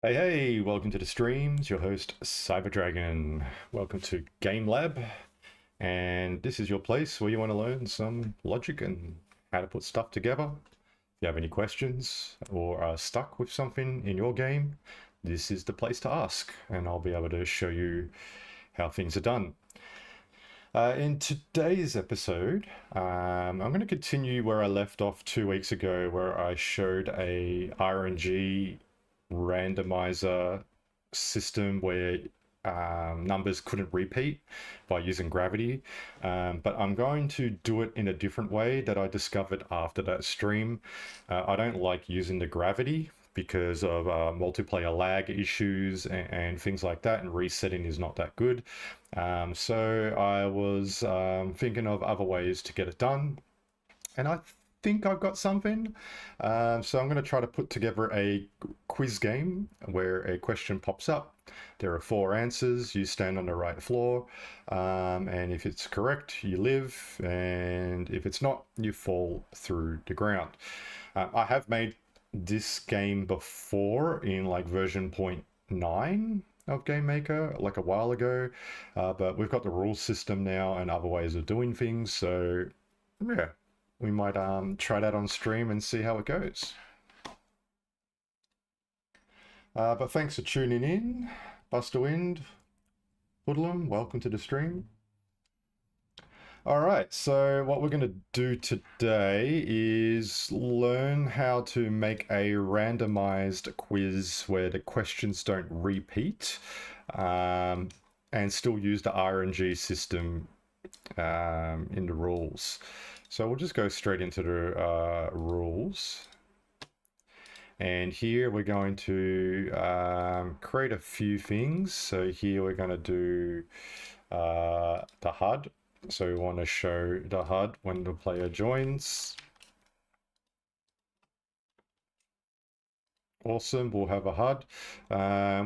Hey, welcome to the streams. Your host, Cyberdragon. Welcome to Game Lab. And this is your place where you want to learn some logic and how to put stuff together. If you have any questions or are stuck with something in your game, this is the place to ask, and I'll be able to show you how things are done. In today's episode, I'm going to continue where I left off 2 weeks ago, where I showed a RNG randomizer system where numbers couldn't repeat by using gravity. But I'm going to do it in a different way that I discovered after that stream. I don't like using the gravity because of multiplayer lag issues and things like that, and resetting is not that good. So I was thinking of other ways to get it done, and I think I've got something. So I'm going to try to put together a quiz game where a question pops up. There are 4 answers. You stand on the right floor, and if it's correct, you live, and if it's not, you fall through the ground. I have made this game before in like version 0.9 of Game Maker, like a while ago, but we've got the rule system now and other ways of doing things. So yeah, we might try that on stream and see how it goes. But thanks for tuning in. Buster Wind, Hoodlum, welcome to the stream. All right, so what we're going to do today is learn how to make a randomized quiz where the questions don't repeat, and still use the RNG system in the rules. So we'll just go straight into the rules. And here we're going to create a few things. So here we're going to do the HUD. So we want to show the HUD when the player joins. Awesome, we'll have a HUD.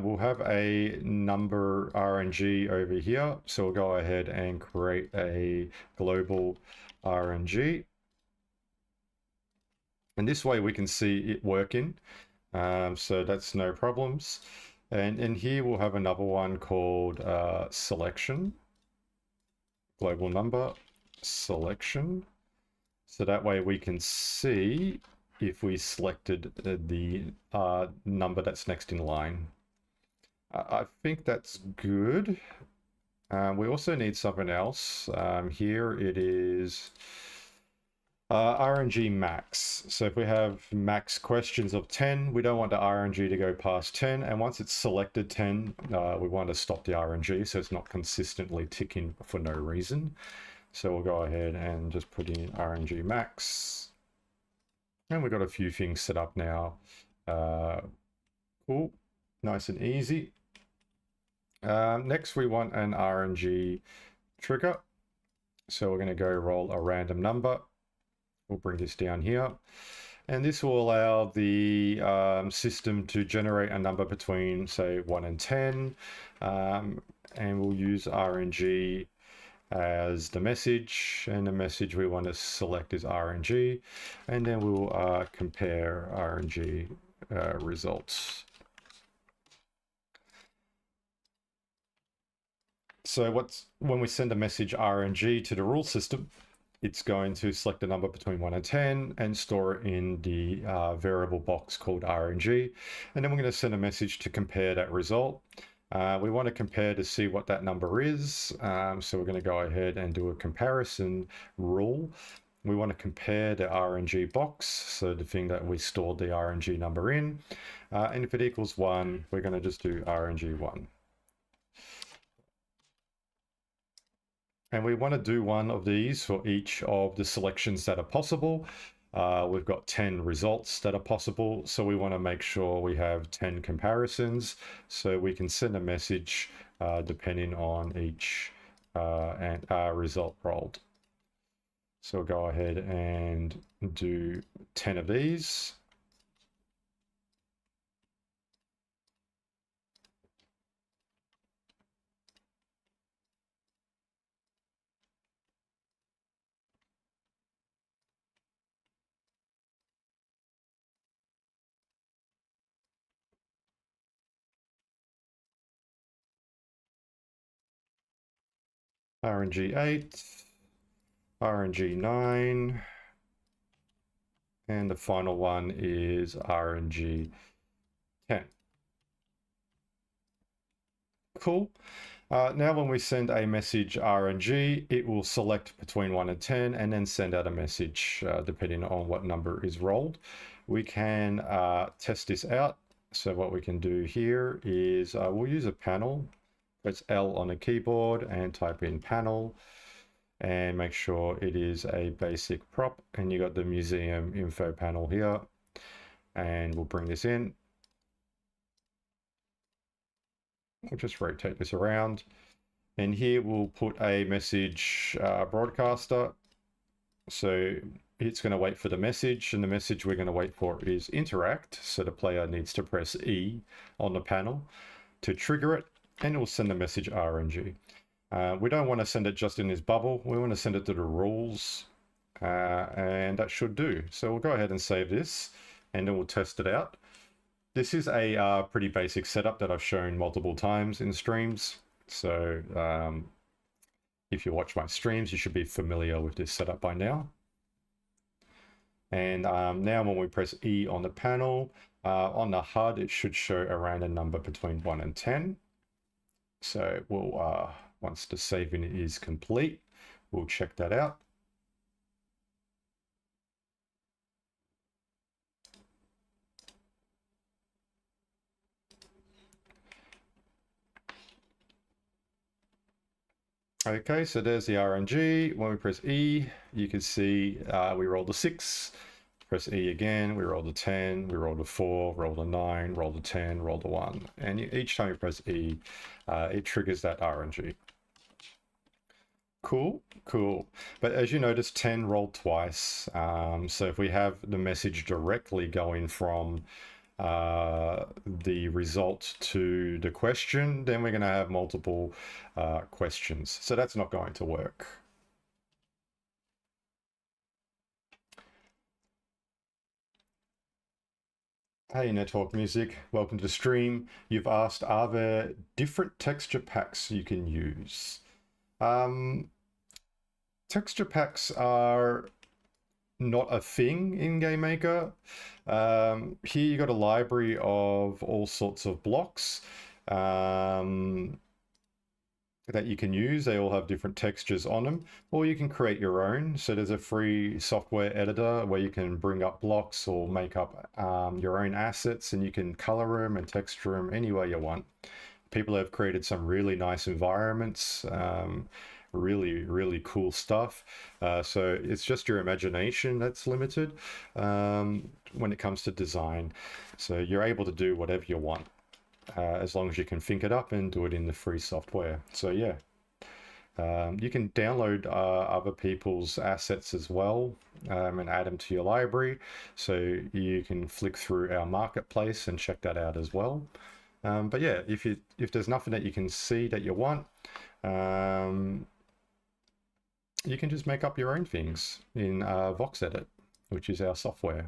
We'll have a number RNG over here. So we'll go ahead and create a global RNG. And this way we can see it working. So that's no problems. And here we'll have another one called selection, global number, selection. So that way we can see if we selected the number that's next in line. I think that's good. We also need something else. Here it is RNG max. So if we have max questions of 10, we don't want the RNG to go past 10. And once it's selected 10, we want to stop the RNG so it's not consistently ticking for no reason. So we'll go ahead and just put in RNG max. And we've got a few things set up now. Cool, nice and easy. Next, we want an RNG trigger. So we're going to go roll a random number. We'll bring this down here. And this will allow the system to generate a number between, say, 1 and 10. And we'll use RNG as the message. And the message we want to select is RNG. And then we'll compare RNG results. So when we send a message RNG to the rule system, it's going to select a number between 1 and 10 and store it in the variable box called RNG. And then we're going to send a message to compare that result. We want to compare to see what that number is. So we're going to go ahead and do a comparison rule. We want to compare the RNG box, so the thing that we stored the RNG number in. And if it equals 1, we're going to just do RNG 1. And we want to do one of these for each of the selections that are possible. We've got 10 results that are possible, so we want to make sure we have 10 comparisons so we can send a message depending on each result rolled. So we'll go ahead and do 10 of these. RNG 8, RNG 9, and the final one is RNG 10. Cool. Now when we send a message RNG, it will select between 1 and 10 and then send out a message depending on what number is rolled. We can test this out. So what we can do here is we'll use a panel. Press L on a keyboard and type in panel and make sure it is a basic prop. And you got the museum info panel here. And we'll bring this in. We'll just rotate this around. And here we'll put a message broadcaster. So it's going to wait for the message, and the message we're going to wait for is interact. So the player needs to press E on the panel to trigger it, and it will send the message RNG. We don't want to send it just in this bubble. We want to send it to the rules, and that should do. So we'll go ahead and save this, and then we'll test it out. This is a pretty basic setup that I've shown multiple times in streams. So if you watch my streams, you should be familiar with this setup by now. And now when we press E on the panel, on the HUD, it should show a random number between 1 and 10. So we'll, once the saving is complete, we'll check that out. Okay, so there's the RNG. When we press E, you can see we rolled a 6. Press E again, we rolled a 10, we rolled a 4, rolled a 9, rolled a 10, rolled a 1. And each time you press E, it triggers that RNG. Cool, cool. But as you notice, 10 rolled twice. So if we have the message directly going from the result to the question, then we're going to have multiple questions. So that's not going to work. Hey, Network Music, welcome to the stream. You've asked, are there different texture packs you can use? Texture packs are not a thing in Game Maker. Here you got a library of all sorts of blocks that you can use. They all have different textures on them, or you can create your own. So there's a free software editor where you can bring up blocks or make up your own assets, and you can color them and texture them any way you want. People have created some really nice environments, really cool stuff. So it's just your imagination that's limited when it comes to design. So you're able to do whatever you want as long as you can think it up and do it in the free software. So yeah, you can download other people's assets as well and add them to your library. So you can flick through our marketplace and check that out as well. But yeah, if there's nothing that you can see that you want, you can just make up your own things in VoxEdit, which is our software.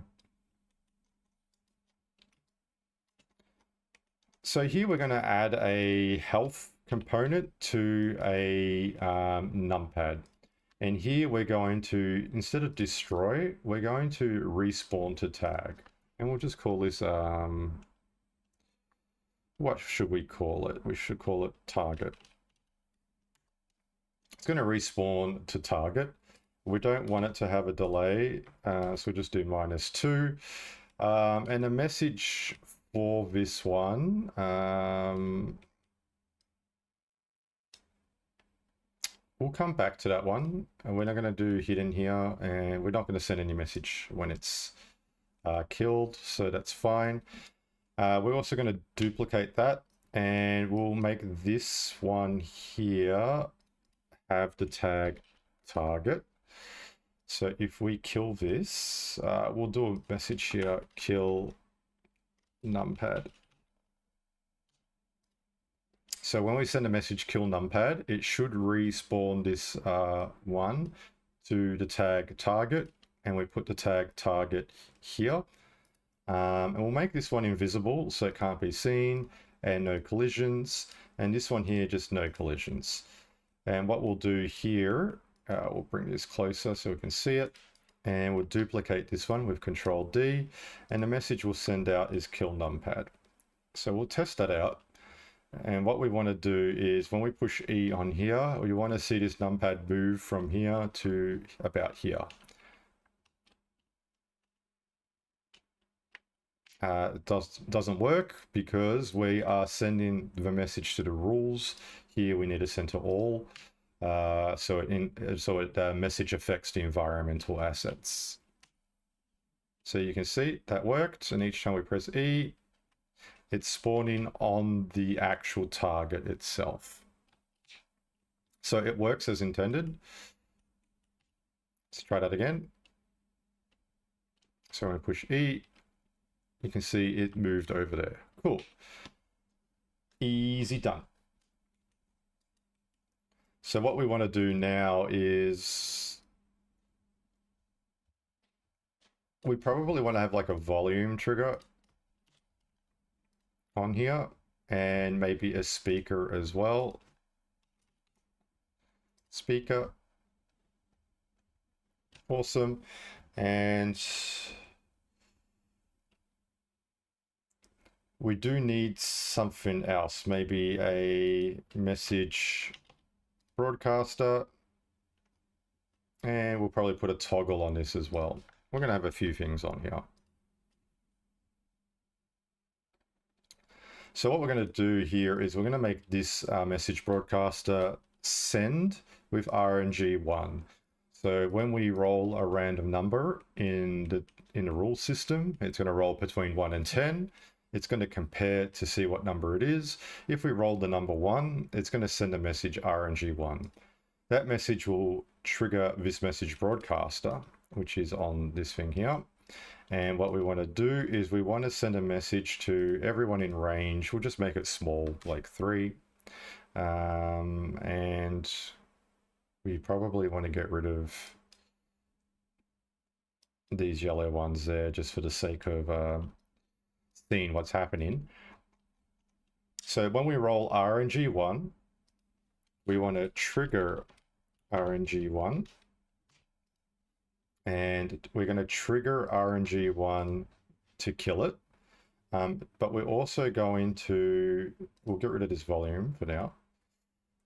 So here we're going to add a health component to a numpad. And here we're going to, instead of destroy, we're going to respawn to tag. And we'll just call this, what should we call it? We should call it target. It's going to respawn to target. We don't want it to have a delay, so we'll just do -2. And the message for this one, we'll come back to that one, and we're not going to do hidden here, and we're not going to send any message when it's killed, so that's fine. We're also going to duplicate that, and we'll make this one here have the tag target. So if we kill this, we'll do a message here, kill numpad. So when we send a message kill numpad, it should respawn this one to the tag target, and we put the tag target here. And we'll make this one invisible so it can't be seen, and no collisions, and this one here just no collisions. And what we'll do here, we'll bring this closer so we can see it. And we'll duplicate this one with Control D. And the message we'll send out is kill numpad. So we'll test that out. And what we want to do is when we push E on here, we want to see this numpad move from here to about here. It doesn't work because we are sending the message to the rules. Here we need to send to all. So it message affects the environmental assets. So you can see that worked. And each time we press E, it's spawning on the actual target itself. So it works as intended. Let's try that again. So when I push E, you can see it moved over there. Cool. Easy done. So what we want to do now is we probably want to have like a volume trigger on here and maybe a speaker as well. Speaker. Awesome. And we do need something else, maybe a message broadcaster. And we'll probably put a toggle on this as well. We're going to have a few things on here. So what we're going to do here is we're going to make this message broadcaster send with RNG1. So when we roll a random number in the rule system, it's going to roll between 1 and 10. It's going to compare to see what number it is. If we roll the number 1, it's going to send a message RNG1. That message will trigger this message broadcaster, which is on this thing here. And what we want to do is we want to send a message to everyone in range. We'll just make it small, like 3. And we probably want to get rid of these yellow ones there just for the sake of seeing what's happening. So when we roll RNG1, we want to trigger RNG1. And we're going to trigger RNG1 to kill it. But we're also going to, we'll get rid of this volume for now.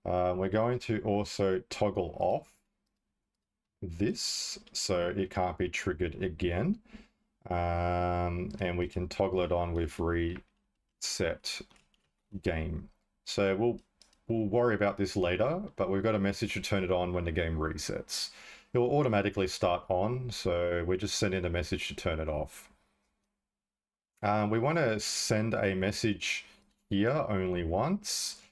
We're going to also toggle off this so it can't be triggered again. And we can toggle it on with reset game. So we'll worry about this later, but we've got a message to turn it on when the game resets. It will automatically start on, so we're just sending a message to turn it off. We want to send a message here only once.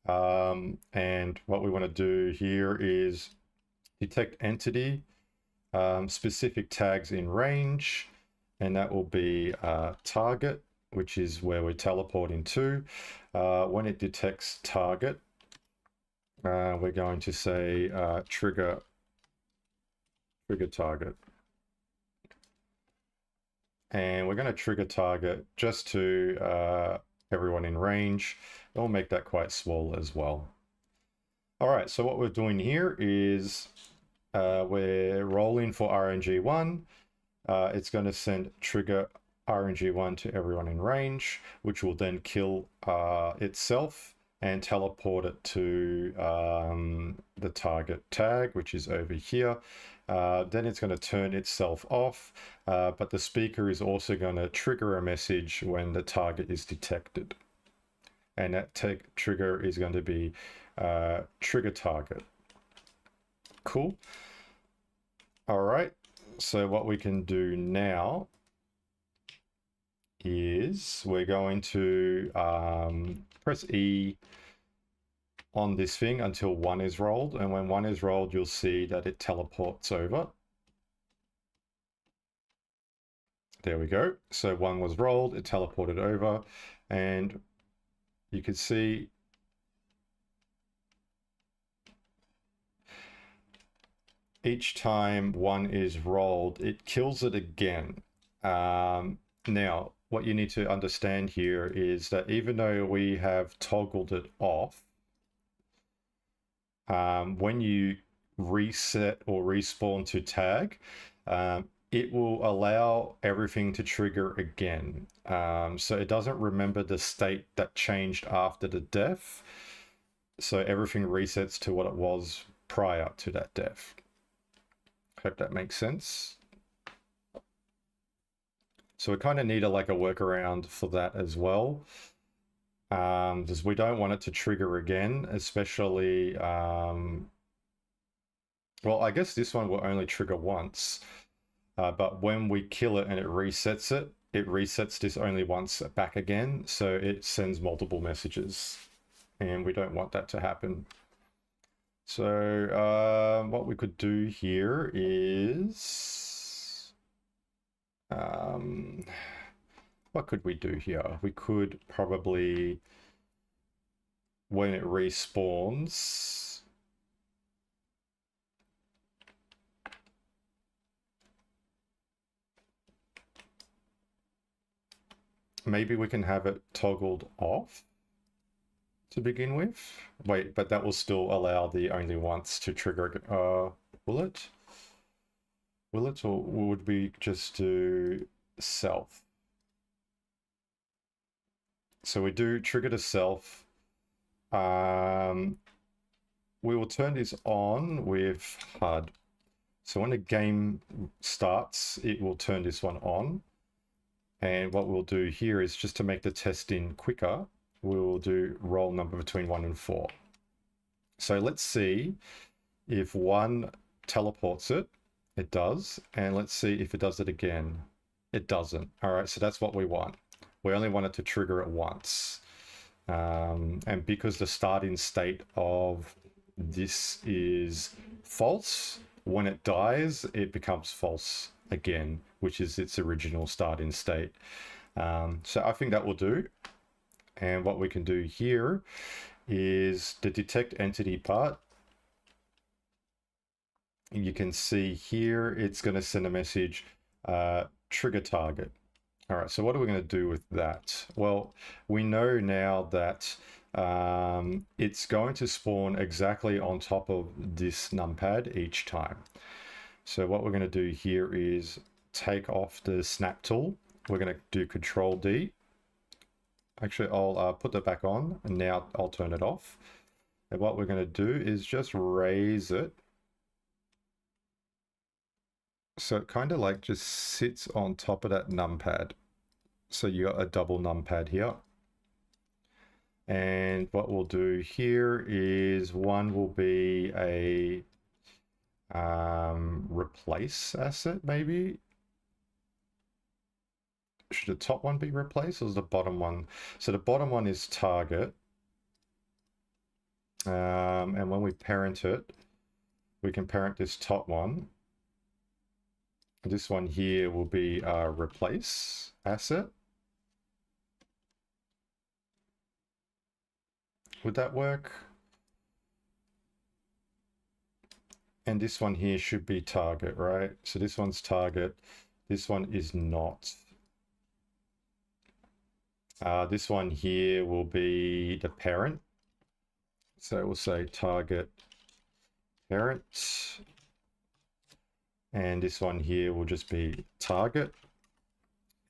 And what we want to do here is detect entity, specific tags in range, and that will be target, which is where we're teleporting to. When it detects target, we're going to say trigger target. And we're going to trigger target just to everyone in range. And we'll make that quite small as well. All right, so what we're doing here is we're rolling for RNG1. It's going to send trigger RNG1 to everyone in range, which will then kill itself and teleport it to the target tag, which is over here. Then it's going to turn itself off, but the speaker is also going to trigger a message when the target is detected. And that trigger is going to be trigger target. Cool. All right. So what we can do now is we're going to press E on this thing until 1 is rolled. And when 1 is rolled, you'll see that it teleports over. There we go. So 1 was rolled, it teleported over, and you can see each time 1 is rolled, it kills it again. Now, what you need to understand here is that even though we have toggled it off, when you reset or respawn to tag, it will allow everything to trigger again. So it doesn't remember the state that changed after the death. So everything resets to what it was prior to that death. Hope that makes sense. So we kind of need a workaround for that as well. Because we don't want it to trigger again, especially, well, I guess this one will only trigger once, but when we kill it and it resets this only once back again, so it sends multiple messages, and we don't want that to happen. So what we could do here is, what could we do here? We could probably, when it respawns, maybe we can have it toggled off to begin with. Wait, but that will still allow the only once to trigger. Will it? Will it, or would we just do self? So we do trigger to self. We will turn this on with HUD. So when the game starts, it will turn this one on. And what we'll do here is, just to make the testing quicker, we'll do roll number between 1 and 4. So let's see if 1 teleports it. It does. And let's see if it does it again. It doesn't. All right, so that's what we want. We only want it to trigger it once. And because the starting state of this is false, when it dies, it becomes false again, which is its original starting state. So I think that will do. And what we can do here is the detect entity part. You can see here, it's going to send a message, trigger target. All right, so what are we going to do with that? Well, we know now that it's going to spawn exactly on top of this numpad each time. So what we're going to do here is take off the snap tool. We're going to do Control D. Actually, I'll put that back on, and now I'll turn it off. And what we're going to do is just raise it. So it kind of just sits on top of that numpad. So you got a double numpad here. And what we'll do here is, one will be a replace asset, maybe. Should the top one be replaced, or is the bottom one? So the bottom one is target. And when we parent it, we can parent this top one. This one here will be a replace asset. Would that work? And this one here should be target, right? So this one's target. This one is not. This one here will be the parent. So we'll say target parent. And this one here will just be target.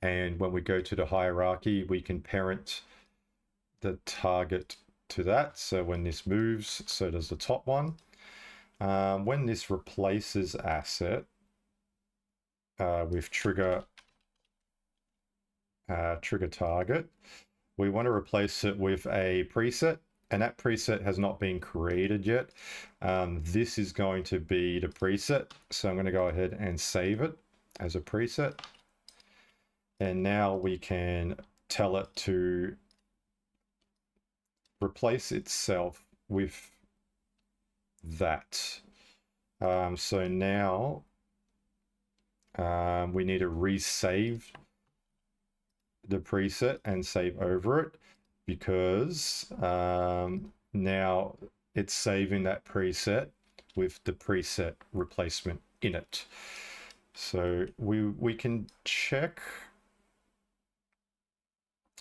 And when we go to the hierarchy, we can parent the target to that. So when this moves, so does the top one. When this replaces asset with trigger target, we want to replace it with a preset, and that preset has not been created yet. This is going to be the preset, so I'm going to go ahead and save it as a preset. And now we can tell it to replace itself with that. So now we need to resave the preset and save over it, because now it's saving that preset with the preset replacement in it. So we can check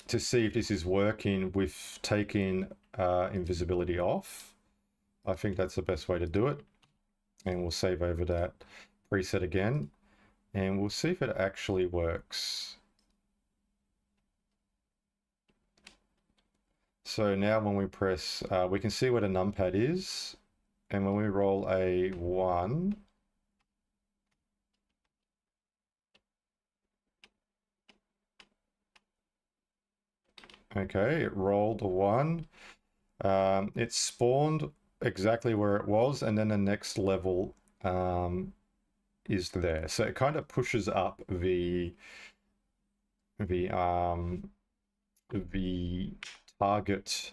to see if this is working with taking invisibility off. I think that's the best way to do it. And we'll save over that preset again. And we'll see if it actually works. So now when we press, we can see where the numpad is. And when we roll a 1, okay, it rolled a 1. It spawned exactly where it was, and then the next level is there. So it kind of pushes up the target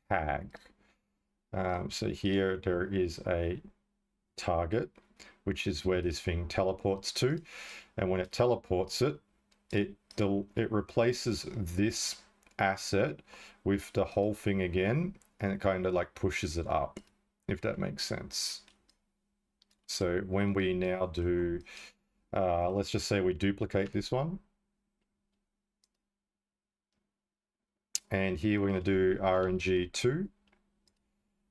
tag. So here there is a target, which is where this thing teleports to, and when it teleports it, it replaces this asset with the whole thing again, and it kind of like pushes it up, if that makes sense. So when we now do, let's just say we duplicate this one, and here we're going to do RNG2.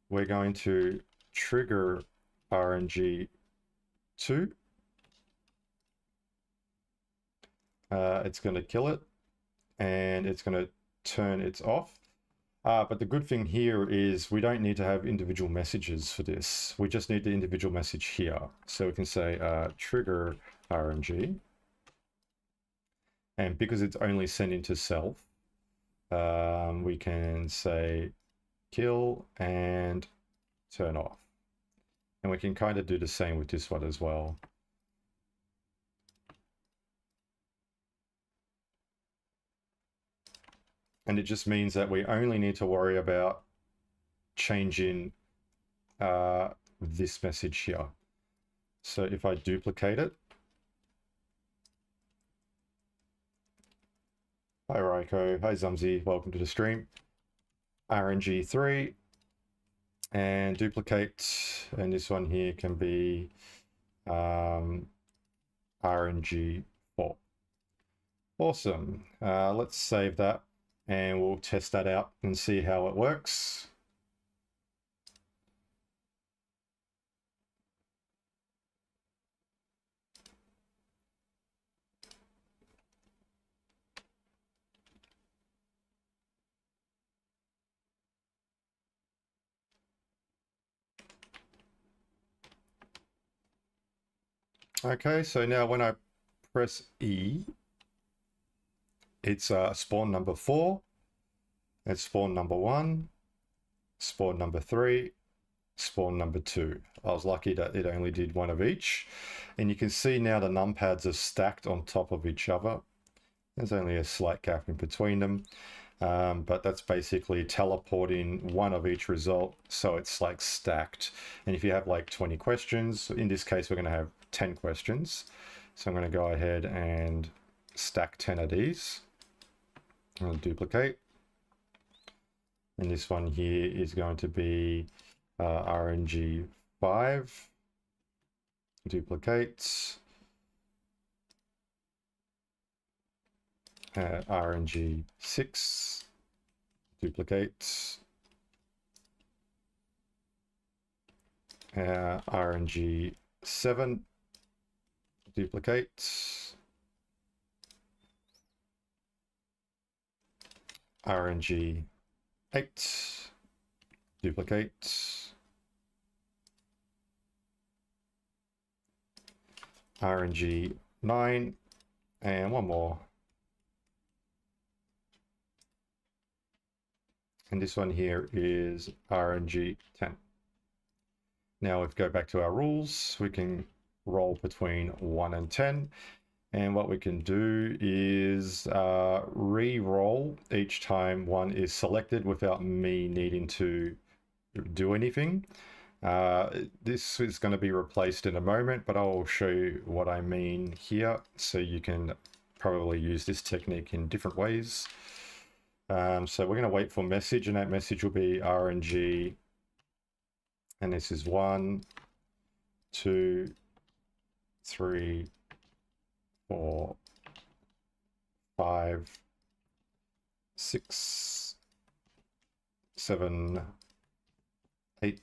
We're going to trigger RNG2. It's going to kill it, and it's going to turn it off. But the good thing here is we don't need to have individual messages for this. We just need the individual message here. So we can say trigger RNG. And because it's only sent into self, we can say kill and turn off. And we can kind of do the same with this one as well. And it just means that we only need to worry about changing this message here. So if I duplicate it, hi Raiko, hi Zumzi, welcome to the stream. RNG3 and duplicate, and this one here can be RNG4. Awesome. Let's save that and we'll test that out and see how it works. Okay, so now when I press E, it's spawn number 4, it's spawn number 1, spawn number 3, spawn number 2. I was lucky that it only did one of each. And you can see now the numpads are stacked on top of each other. There's only a slight gap in between them. But that's basically teleporting one of each result, so it's like stacked. And if you have like 20 questions, in this case we're going to have 10 questions. So I'm going to go ahead and stack 10 of these. I'm going to duplicate. And this one here is going to be RNG5. Duplicate. RNG6, duplicate, RNG7, duplicate, RNG8, duplicate, RNG9, and one more. And this one here is RNG 10. Now if we go back to our rules, we can roll between 1 and 10. And what we can do is re-roll each time 1 is selected without me needing to do anything. This is going to be replaced in a moment, but I'll show you what I mean here. So you can probably use this technique in different ways. So we're going to wait for message, and that message will be RNG, and this is 1, 2, 3, 4, 5, 6, 7, 8,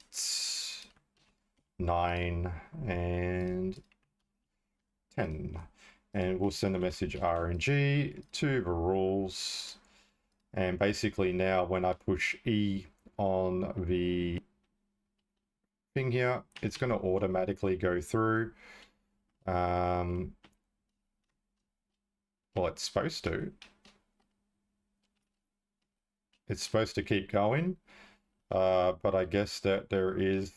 9, and 10. And we'll send the message RNG to the rules. And basically now when I push E on the thing here, it's going to automatically go through. Well, it's supposed to. It's supposed to keep going, but I guess that there is...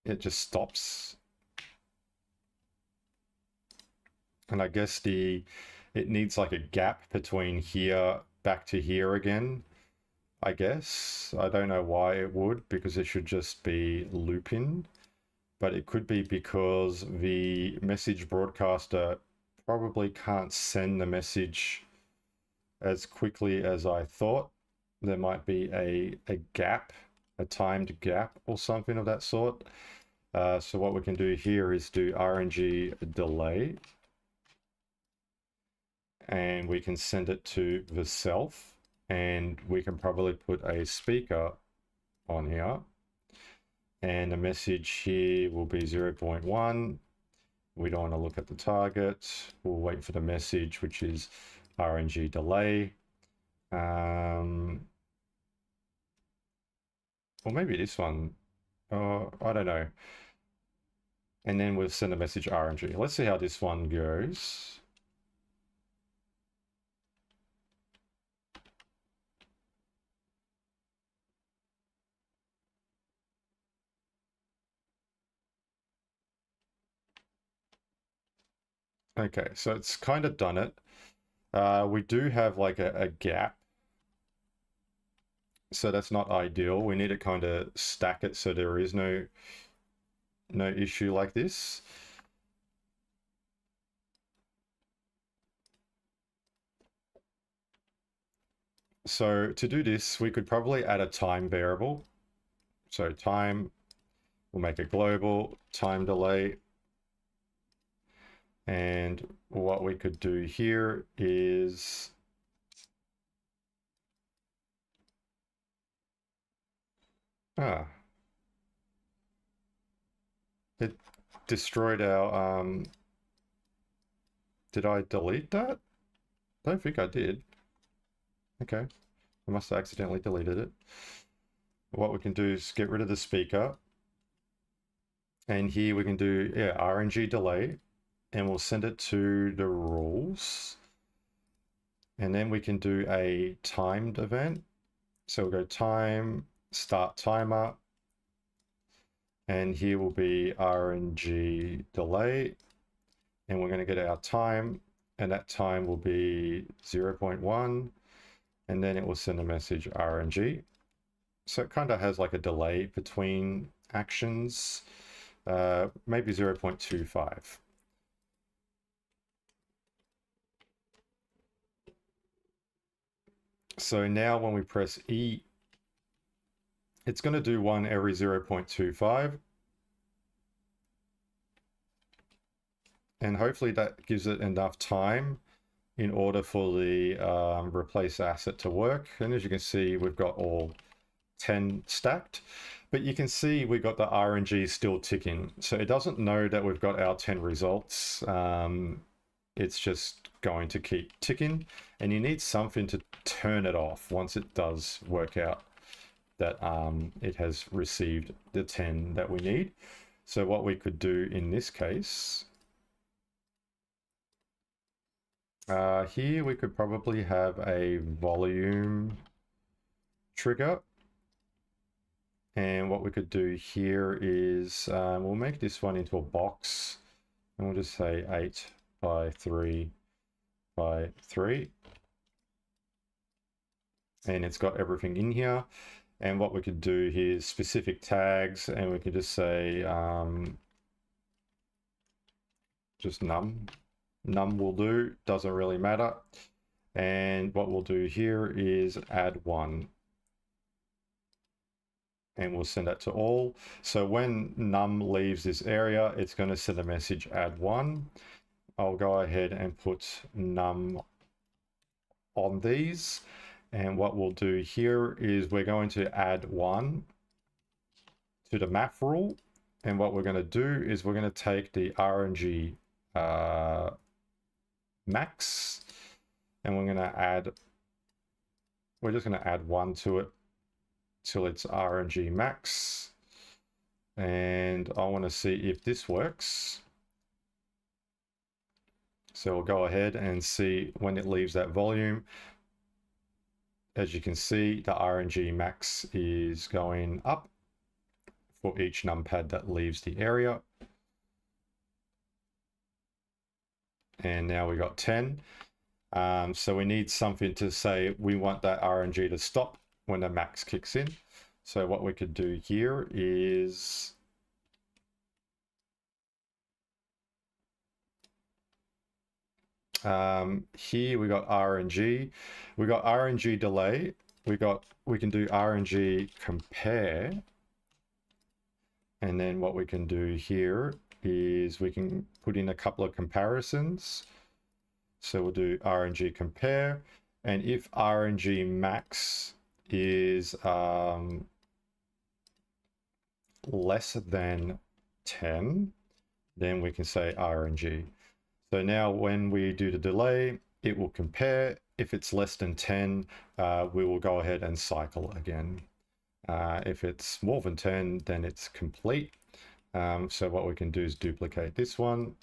It just stops. And I guess it needs like a gap between here back to here again, I guess. I don't know why it would, because it should just be looping. But it could be because the message broadcaster probably can't send the message as quickly as I thought. There might be a gap, a timed gap or something of that sort. So what we can do here is do RNG delay. And we can send it to the self. And we can probably put a speaker on here. And the message here will be 0.1. We don't want to look at the target. We'll wait for the message, which is RNG delay. Or maybe this one. I don't know. And then we'll send a message RNG. Let's see how this one goes. Okay, so it's kind of done it. We do have like a gap. So that's not ideal. We need to kind of stack it so there is no issue like this. So to do this, we could probably add a time variable. So time, we'll make a global time delay. And what we could do here is it destroyed our did I delete that? I don't think I did. Okay, I must have accidentally deleted it. What we can do is get rid of the speaker, and here we can do RNG delay, and we'll send it to the rules, and then we can do a timed event. So we'll go time, start timer, and here will be RNG delay, and we're going to get our time, and that time will be 0.1, and then it will send a message RNG. So it kind of has like a delay between actions, maybe 0.25. So now when we press E, it's going to do one every 0.25. And hopefully that gives it enough time in order for the replace asset to work. And as you can see, we've got all 10 stacked, but you can see we've got the RNG still ticking. So it doesn't know that we've got our 10 results. It's just going to keep ticking, and you need something to turn it off once it does work out that it has received the 10 that we need. So what we could do in this case, here we could probably have a volume trigger. And what we could do here is we'll make this one into a box, and we'll just say 8 by 3 by 3. And it's got everything in here. And what we could do here is specific tags, and we could just say just num. Num will do, doesn't really matter. And what we'll do here is add 1. And we'll send that to all. So when num leaves this area, it's going to send a message add 1. I'll go ahead and put num on these. And what we'll do here is we're going to add 1 to the math rule. And what we're going to do is we're going to take the RNG max, and we're just going to add 1 to it till it's RNG max. And I want to see if this works. So we'll go ahead and see when it leaves that volume. As you can see, the RNG max is going up for each numpad that leaves the area. And now we got 10. So we need something to say we want that RNG to stop when the max kicks in. So what we could do here is here we got RNG, we got RNG delay, we can do RNG compare, and then what we can do here is we can put in a couple of comparisons. So we'll do RNG compare, and if RNG max is less than 10, then we can say RNG. So now when we do the delay, it will compare. If it's less than 10, we will go ahead and cycle again. If it's more than 10, then it's complete. So what we can do is duplicate this one,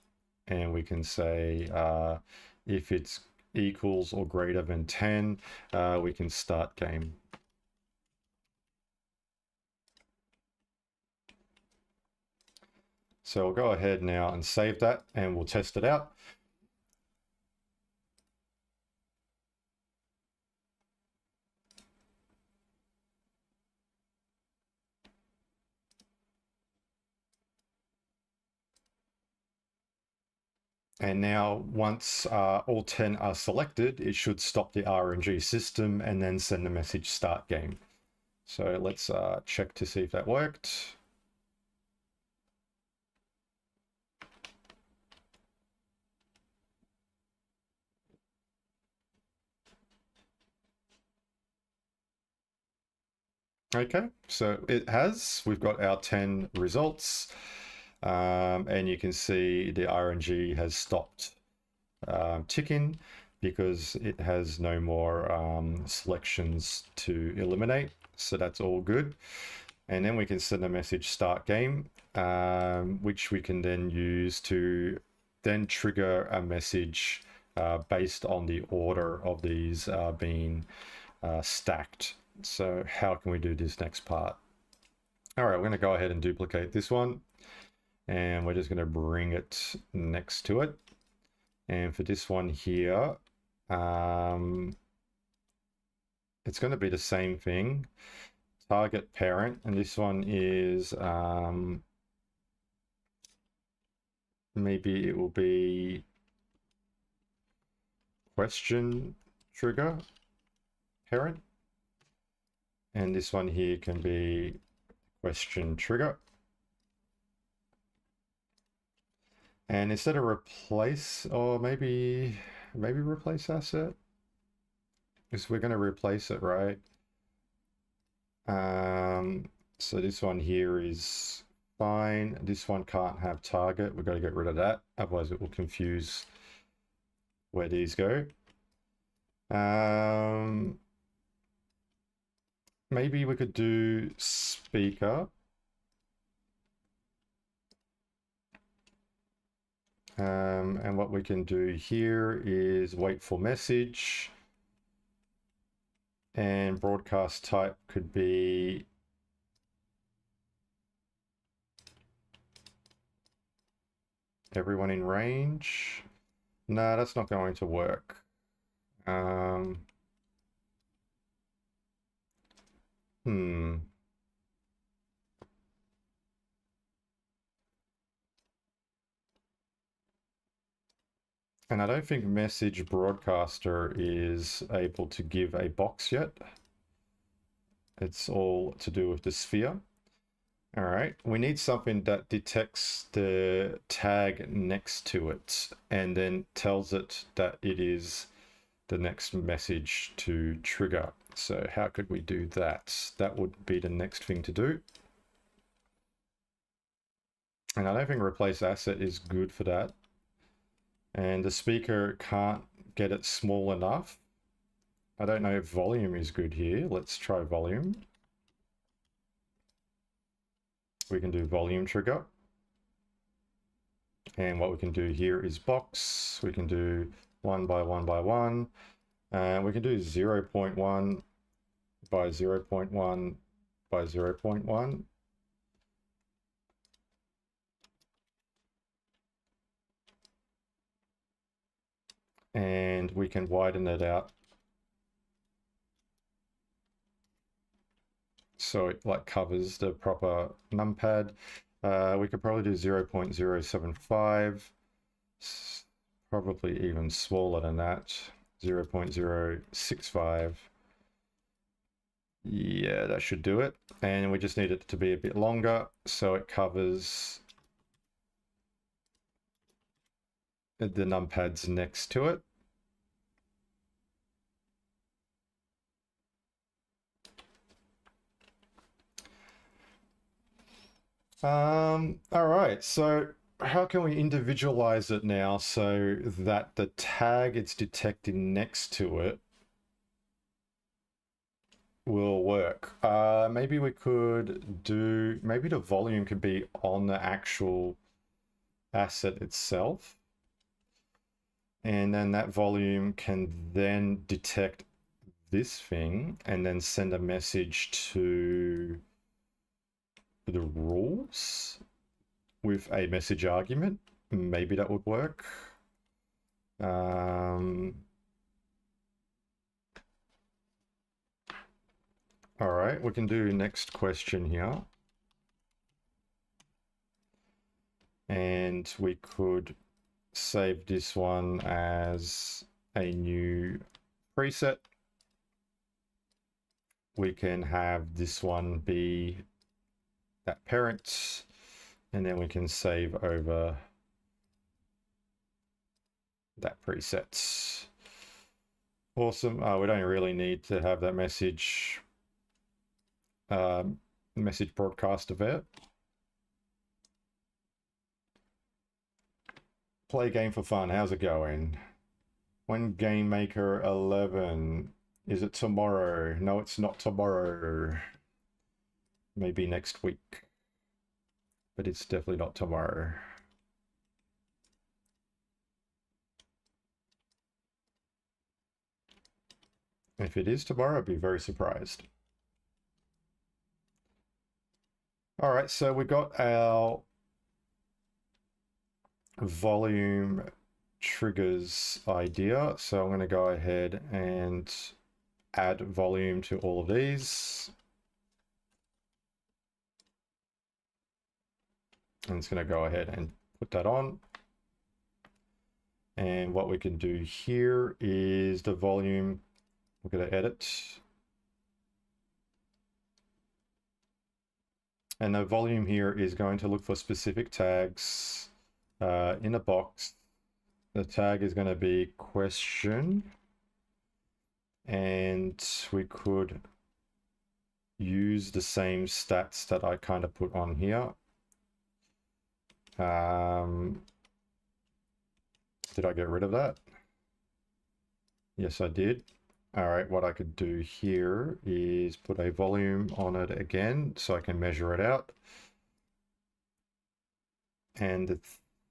and we can say if it's equals or greater than 10, we can start game. So we'll go ahead now and save that, and we'll test it out. And now once all 10 are selected, it should stop the RNG system and then send the message start game. So let's check to see if that worked. Okay, so it has. We've got our 10 results, and you can see the RNG has stopped ticking because it has no more selections to eliminate. So that's all good. And then we can send a message start game, which we can then use to then trigger a message based on the order of these being stacked. So how can we do this next part? All right, we're going to go ahead and duplicate this one, and we're just going to bring it next to it. And for this one here, it's going to be the same thing. Target parent, and this one is maybe it will be question trigger parent, and this one here can be question trigger. And instead of replace, or maybe replace asset, because we're going to replace it, right? So this one here is fine. This one can't have target. We've got to get rid of that, otherwise it will confuse where these go. Maybe we could do speaker. And what we can do here is wait for message, and broadcast type could be everyone in range. No, that's not going to work. And I don't think message broadcaster is able to give a box yet. It's all to do with the sphere. All right, we need something that detects the tag next to it and then tells it that it is the next message to trigger. So how could we do that? That would be the next thing to do. And I don't think replace asset is good for that. And the speaker can't get it small enough. I don't know if volume is good here. Let's try volume. We can do volume trigger. And what we can do here is box. We can do 1 by 1 by 1. And we can do 0.1 by 0.1 by 0.1. And we can widen it out so it like covers the proper numpad. We could probably do 0.075, probably even smaller than that, 0.065. Yeah, that should do it. And we just need it to be a bit longer so it covers the numpads next to it. All right, so how can we individualize it now so that the tag it's detecting next to it will work? Maybe we could do, maybe the volume could be on the actual asset itself. And then that volume can then detect this thing and then send a message to the rules with a message argument. Maybe that would work. All right, we can do next question here. And we could save this one as a new preset. We can have this one be that parent, and then we can save over that preset. Awesome. We don't really need to have that message broadcast event. Play game for fun. How's it going? When Game Maker 11? Is it tomorrow? No, it's not tomorrow. Maybe next week, but it's definitely not tomorrow. If it is tomorrow, I'd be very surprised. All right, so we got our volume triggers idea. So I'm going to go ahead and add volume to all of these. And it's going to go ahead and put that on. And what we can do here is the volume. We're going to edit. And the volume here is going to look for specific tags in a box. The tag is going to be question. And we could use the same stats that I kind of put on here. Did I get rid of that? Yes, I did. All right, what I could do here is put a volume on it again so I can measure it out. And the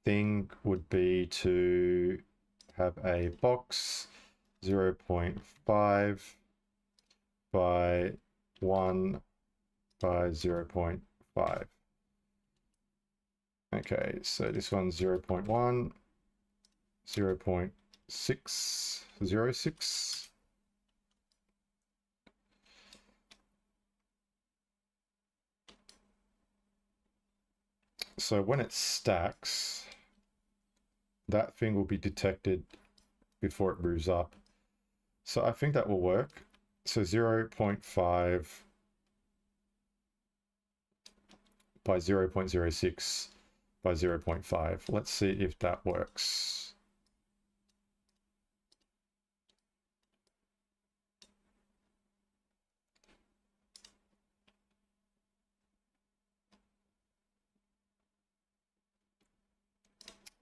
thing would be to have a box 0.5 by 1 by 0.5. Okay, so this one's 0.1, 0.606. So when it stacks, that thing will be detected before it moves up. So I think that will work. So 0.5 by 0.06 by 0.5. Let's see if that works.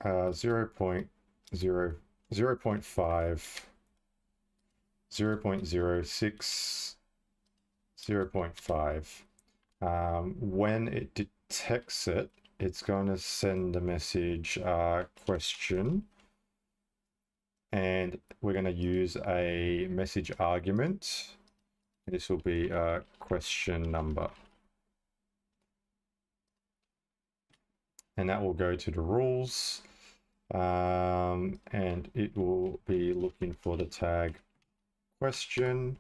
0.0, 0.5, 0.06, 0.5. When it detects it, it's going to send the message question, and we're going to use a message argument. This will be a question number, and that will go to the rules, and it will be looking for the tag question,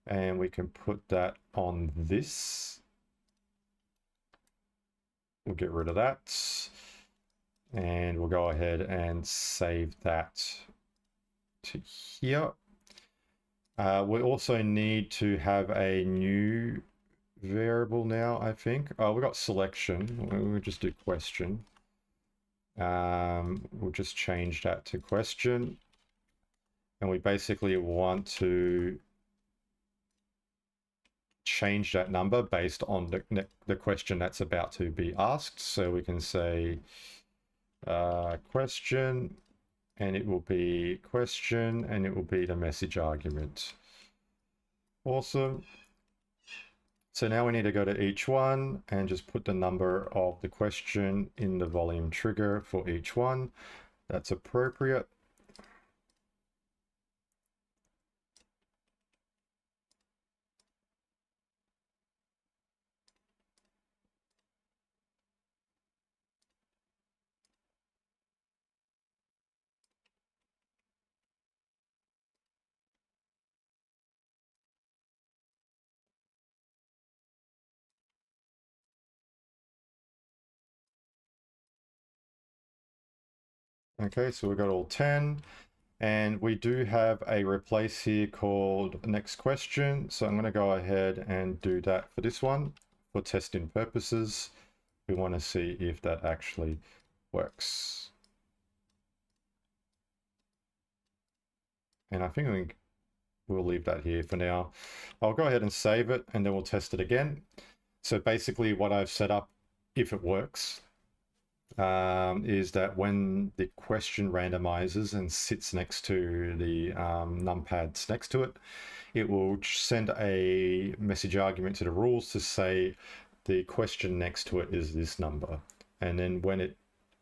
and we can put that on this. We'll get rid of that, and we'll go ahead and save that to here. We also need to have a new variable now, I think. Oh, we got selection. We'll just do question. We'll just change that to question. And we basically want to change that number based on the question that's about to be asked. So we can say question, and it will be question, and it will be the message argument. Awesome. So now we need to go to each one and just put the number of the question in the volume trigger for each one. That's appropriate. Okay, so we got all 10, and we do have a replace here called next question. So I'm going to go ahead and do that for this one for testing purposes. We want to see if that actually works. And I think we'll leave that here for now. I'll go ahead and save it, and then we'll test it again. So basically what I've set up, if it works, is that when the question randomizes and sits next to the numpads next to it, it will send a message argument to the rules to say the question next to it is this number. And then when it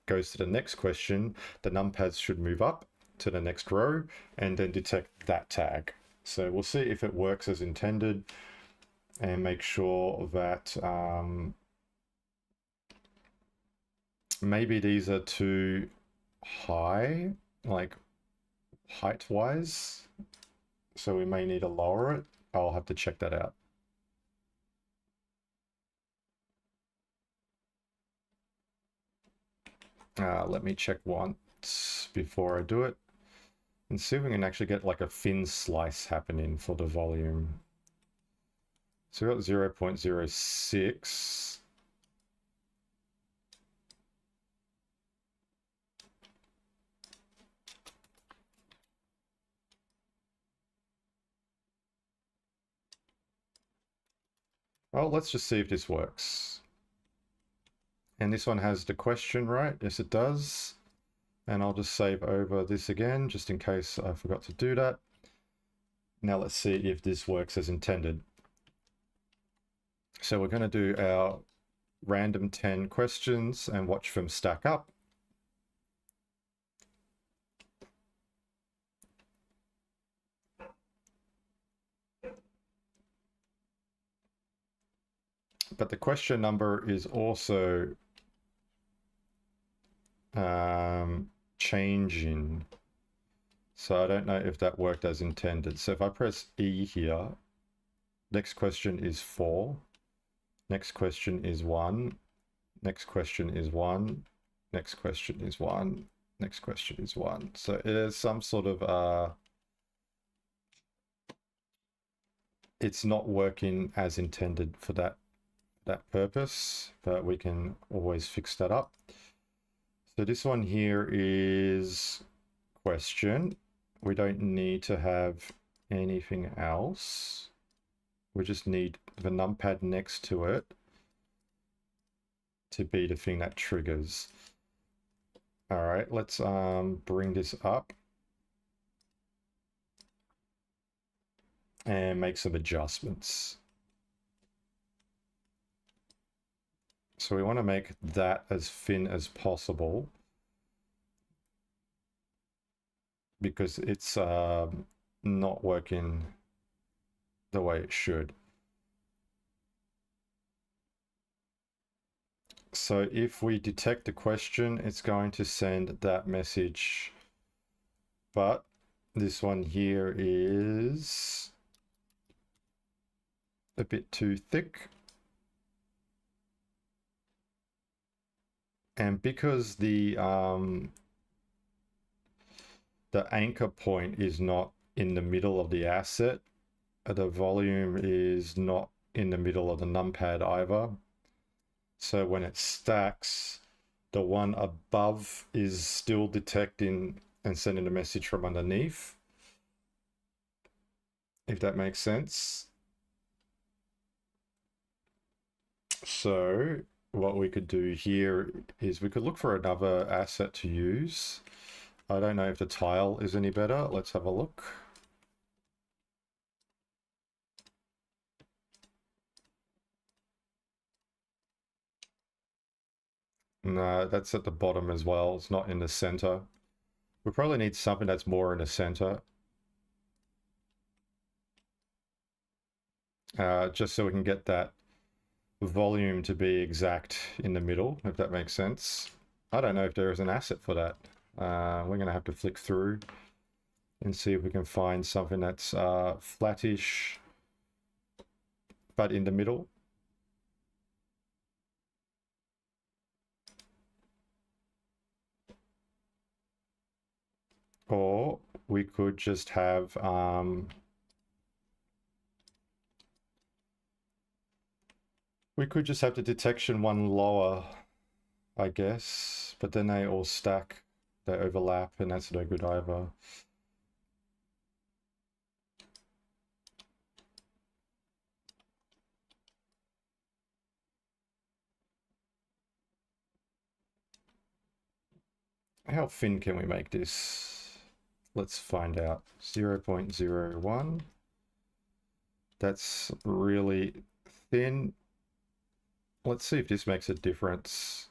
goes to the next question, the numpads should move up to the next row and then detect that tag. So we'll see if it works as intended, and make sure that maybe these are too high, like height wise, so we may need to lower it. I'll have to check that out. Let me check once before I do it and see if we can actually get like a thin slice happening for the volume. So we got 0.06. Well, let's just see if this works. And this one has the question, right? Yes, it does. And I'll just save over this again, just in case I forgot to do that. Now let's see if this works as intended. So we're going to do our random 10 questions and watch them stack up. But the question number is also changing. So I don't know if that worked as intended. So if I press E here, next question is 4. Next question is 1. Next question is 1. Next question is 1. Next question is 1. So it is some sort of it's not working as intended for that purpose, but we can always fix that up. So this one here is question. We don't need to have anything else. We just need the numpad next to it to be the thing that triggers. All right, let's bring this up and make some adjustments. So we want to make that as thin as possible because it's not working the way it should. So if we detect a question, it's going to send that message, but this one here is a bit too thick. And because the anchor point is not in the middle of the asset, the volume is not in the middle of the numpad either. So when it stacks, the one above is still detecting and sending a message from underneath, if that makes sense. So what we could do here is we could look for another asset to use. I don't know if the tile is any better. Let's have a look. No, that's at the bottom as well. It's not in the center. We probably need something that's more in the center. Just so we can get that volume to be exact in the middle, if that makes sense. I don't know if there is an asset for that. We're going to have to flick through and see if we can find something that's flattish, but in the middle. Or we could just have the detection one lower, I guess, but then they all stack, they overlap, and that's no good either. How thin can we make this? Let's find out. 0.01. That's really thin. Let's see if this makes a difference.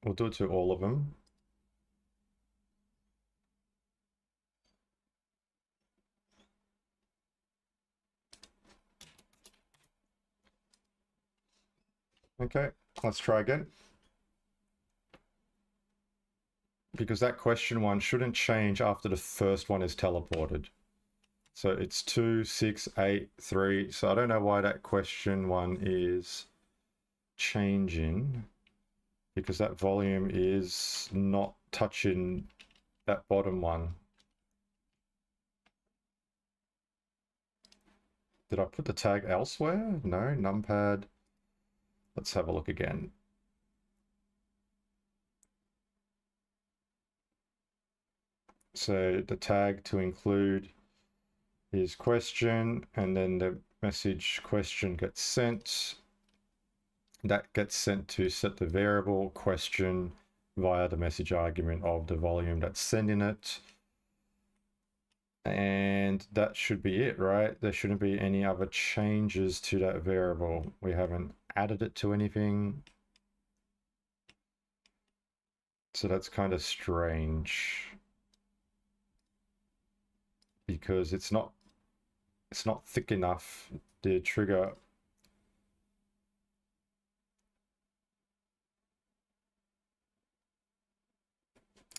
We'll do it to all of them. Okay, let's try again. Because that question one shouldn't change after the first one is teleported. So it's 2, 6, 8, 3. So I don't know why that question one is changing, because that volume is not touching that bottom one. Did I put the tag elsewhere? No, numpad. Let's have a look again. So the tag to include is question, and then the message question gets sent. That gets sent to set the variable question via the message argument of the volume that's sending it. And that should be it, right? There shouldn't be any other changes to that variable. We haven't added it to anything. So that's kind of strange, because it's not thick enough. The trigger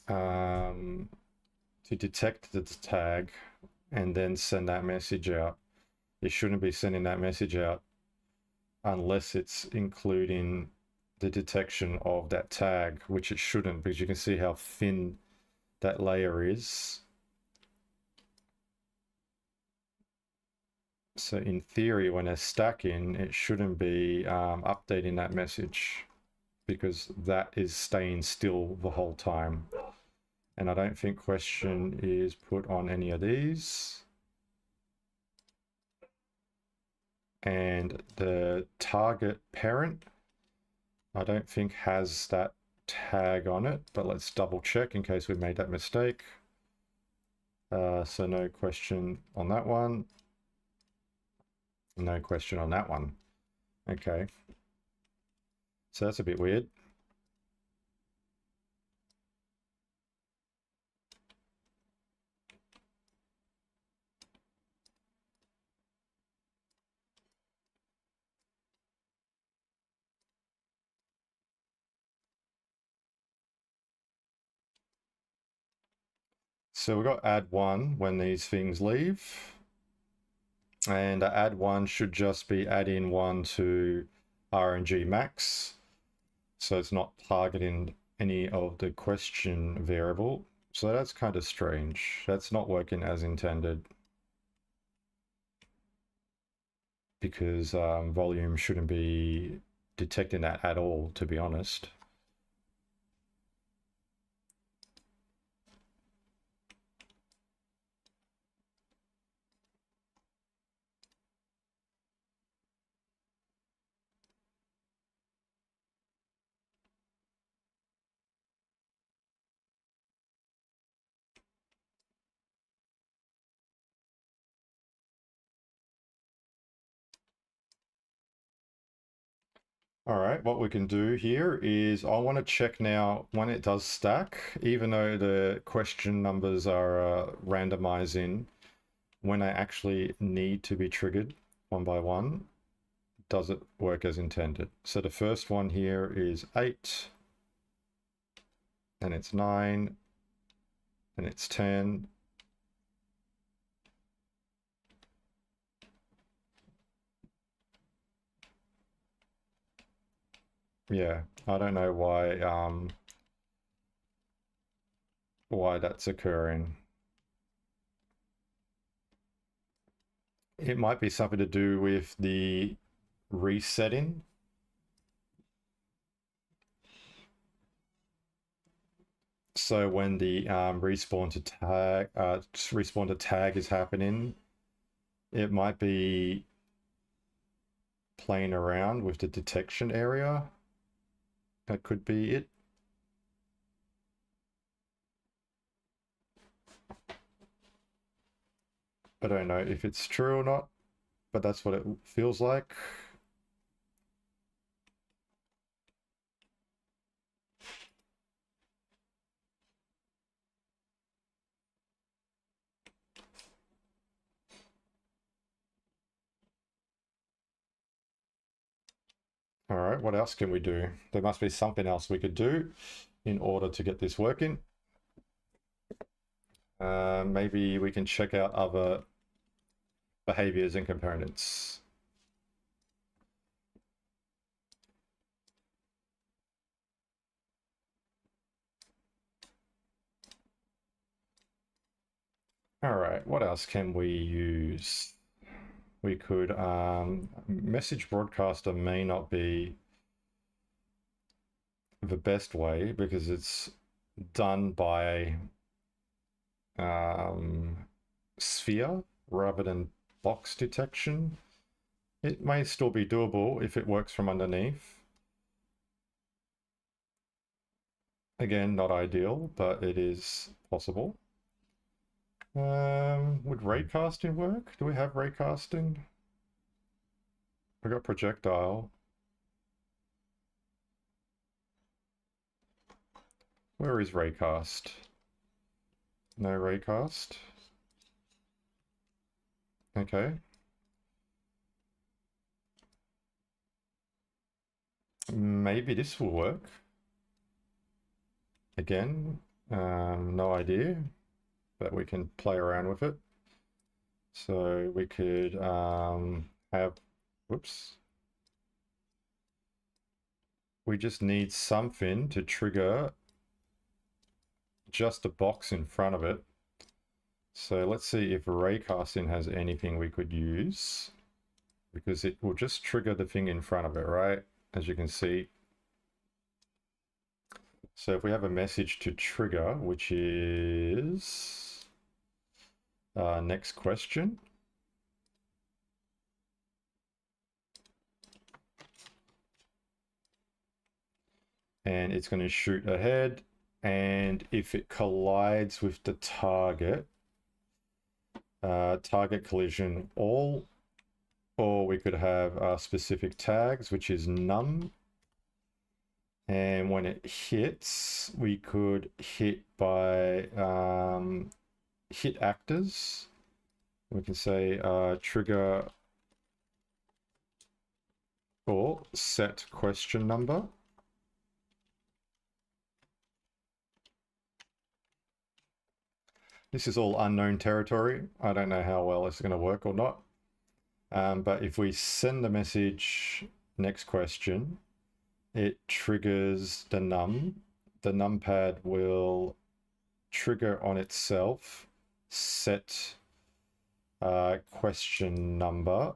to detect the tag and then send that message out. It shouldn't be sending that message out unless it's including the detection of that tag, which it shouldn't, because you can see how thin that layer is. So in theory, when they're stacking, it shouldn't be updating that message, because that is staying still the whole time. And I don't think question is put on any of these. And the target parent, I don't think has that tag on it, but let's double check in case we made that mistake. So no question on that one. No question on that one. Okay. So that's a bit weird. So we've got add one when these things leave. And add one should just be add in one to RNG max. So it's not targeting any of the question variable. So that's kind of strange. That's not working as intended. Because volume shouldn't be detecting that at all, to be honest. All right, what we can do here is I want to check now when it does stack, even though the question numbers are randomizing, when I actually need to be triggered one by one, does it work as intended? So the first one here is 8, and it's 9, and it's 10. Yeah, I don't know why that's occurring. It might be something to do with the resetting. So when the respawn to tag is happening, it might be playing around with the detection area. That could be it. I don't know if it's true or not, but that's what it feels like. All right, what else can we do? There must be something else we could do in order to get this working. Maybe we can check out other behaviors and components. All right, what else can we use? We could, message broadcaster may not be the best way because it's done by sphere rather than box detection. It may still be doable if it works from underneath. Again, not ideal, but it is possible. Would raycasting work? Do we have raycasting? We got projectile. Where is raycast? No raycast. Okay. Maybe this will work. Again, no idea, but we can play around with it. So we could have, whoops. We just need something to trigger just a box in front of it. So let's see if raycasting has anything we could use, because it will just trigger the thing in front of it, right? As you can see. So if we have a message to trigger, which is next question. and it's going to shoot ahead. And if it collides with the target, target collision all, or we could have specific tags, which is none. And when it hits, we could hit by hit actors. We can say trigger or set question number. This is all unknown territory. I don't know how well it's going to work or not. But if we send the message next question, it triggers the num. The numpad will trigger on itself, set question number.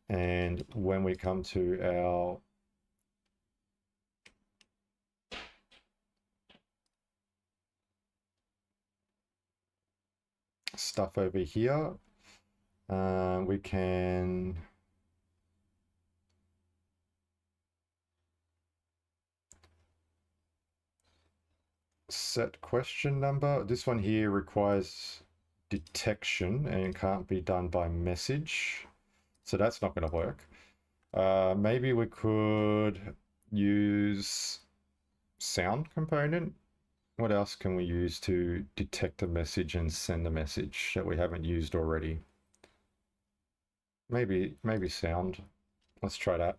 And when we come to our stuff over here, we can set question number. This one here requires detection and can't be done by message, so that's not going to work. Maybe we could use sound component. What else can we use to detect a message and send a message that we haven't used already? Maybe sound. Let's try that.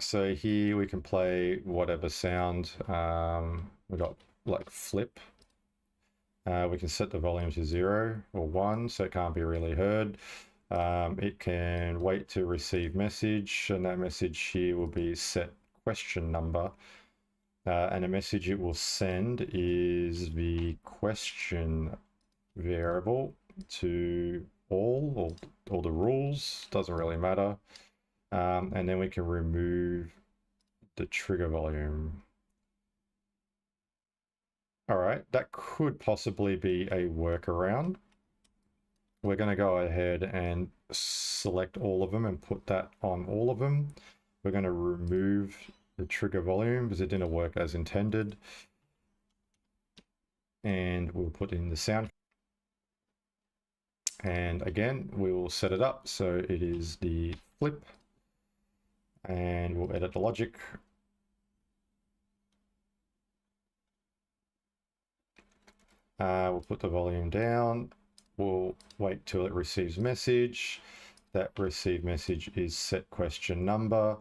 So here we can play whatever sound. We got like flip. We can set the volume to 0 or 1, so it can't be really heard. It can wait to receive message, and that message here will be set question number. And the message it will send is the question variable to all the rules, doesn't really matter. And then we can remove the trigger volume. All right, that could possibly be a workaround. We're going to go ahead and select all of them and put that on all of them. We're going to remove the trigger volume because it didn't work as intended. And we'll put in the sound. And again, we will set it up so it is the flip. And we'll edit the logic. We'll put the volume down. We'll wait till it receives message. That received message is set question number.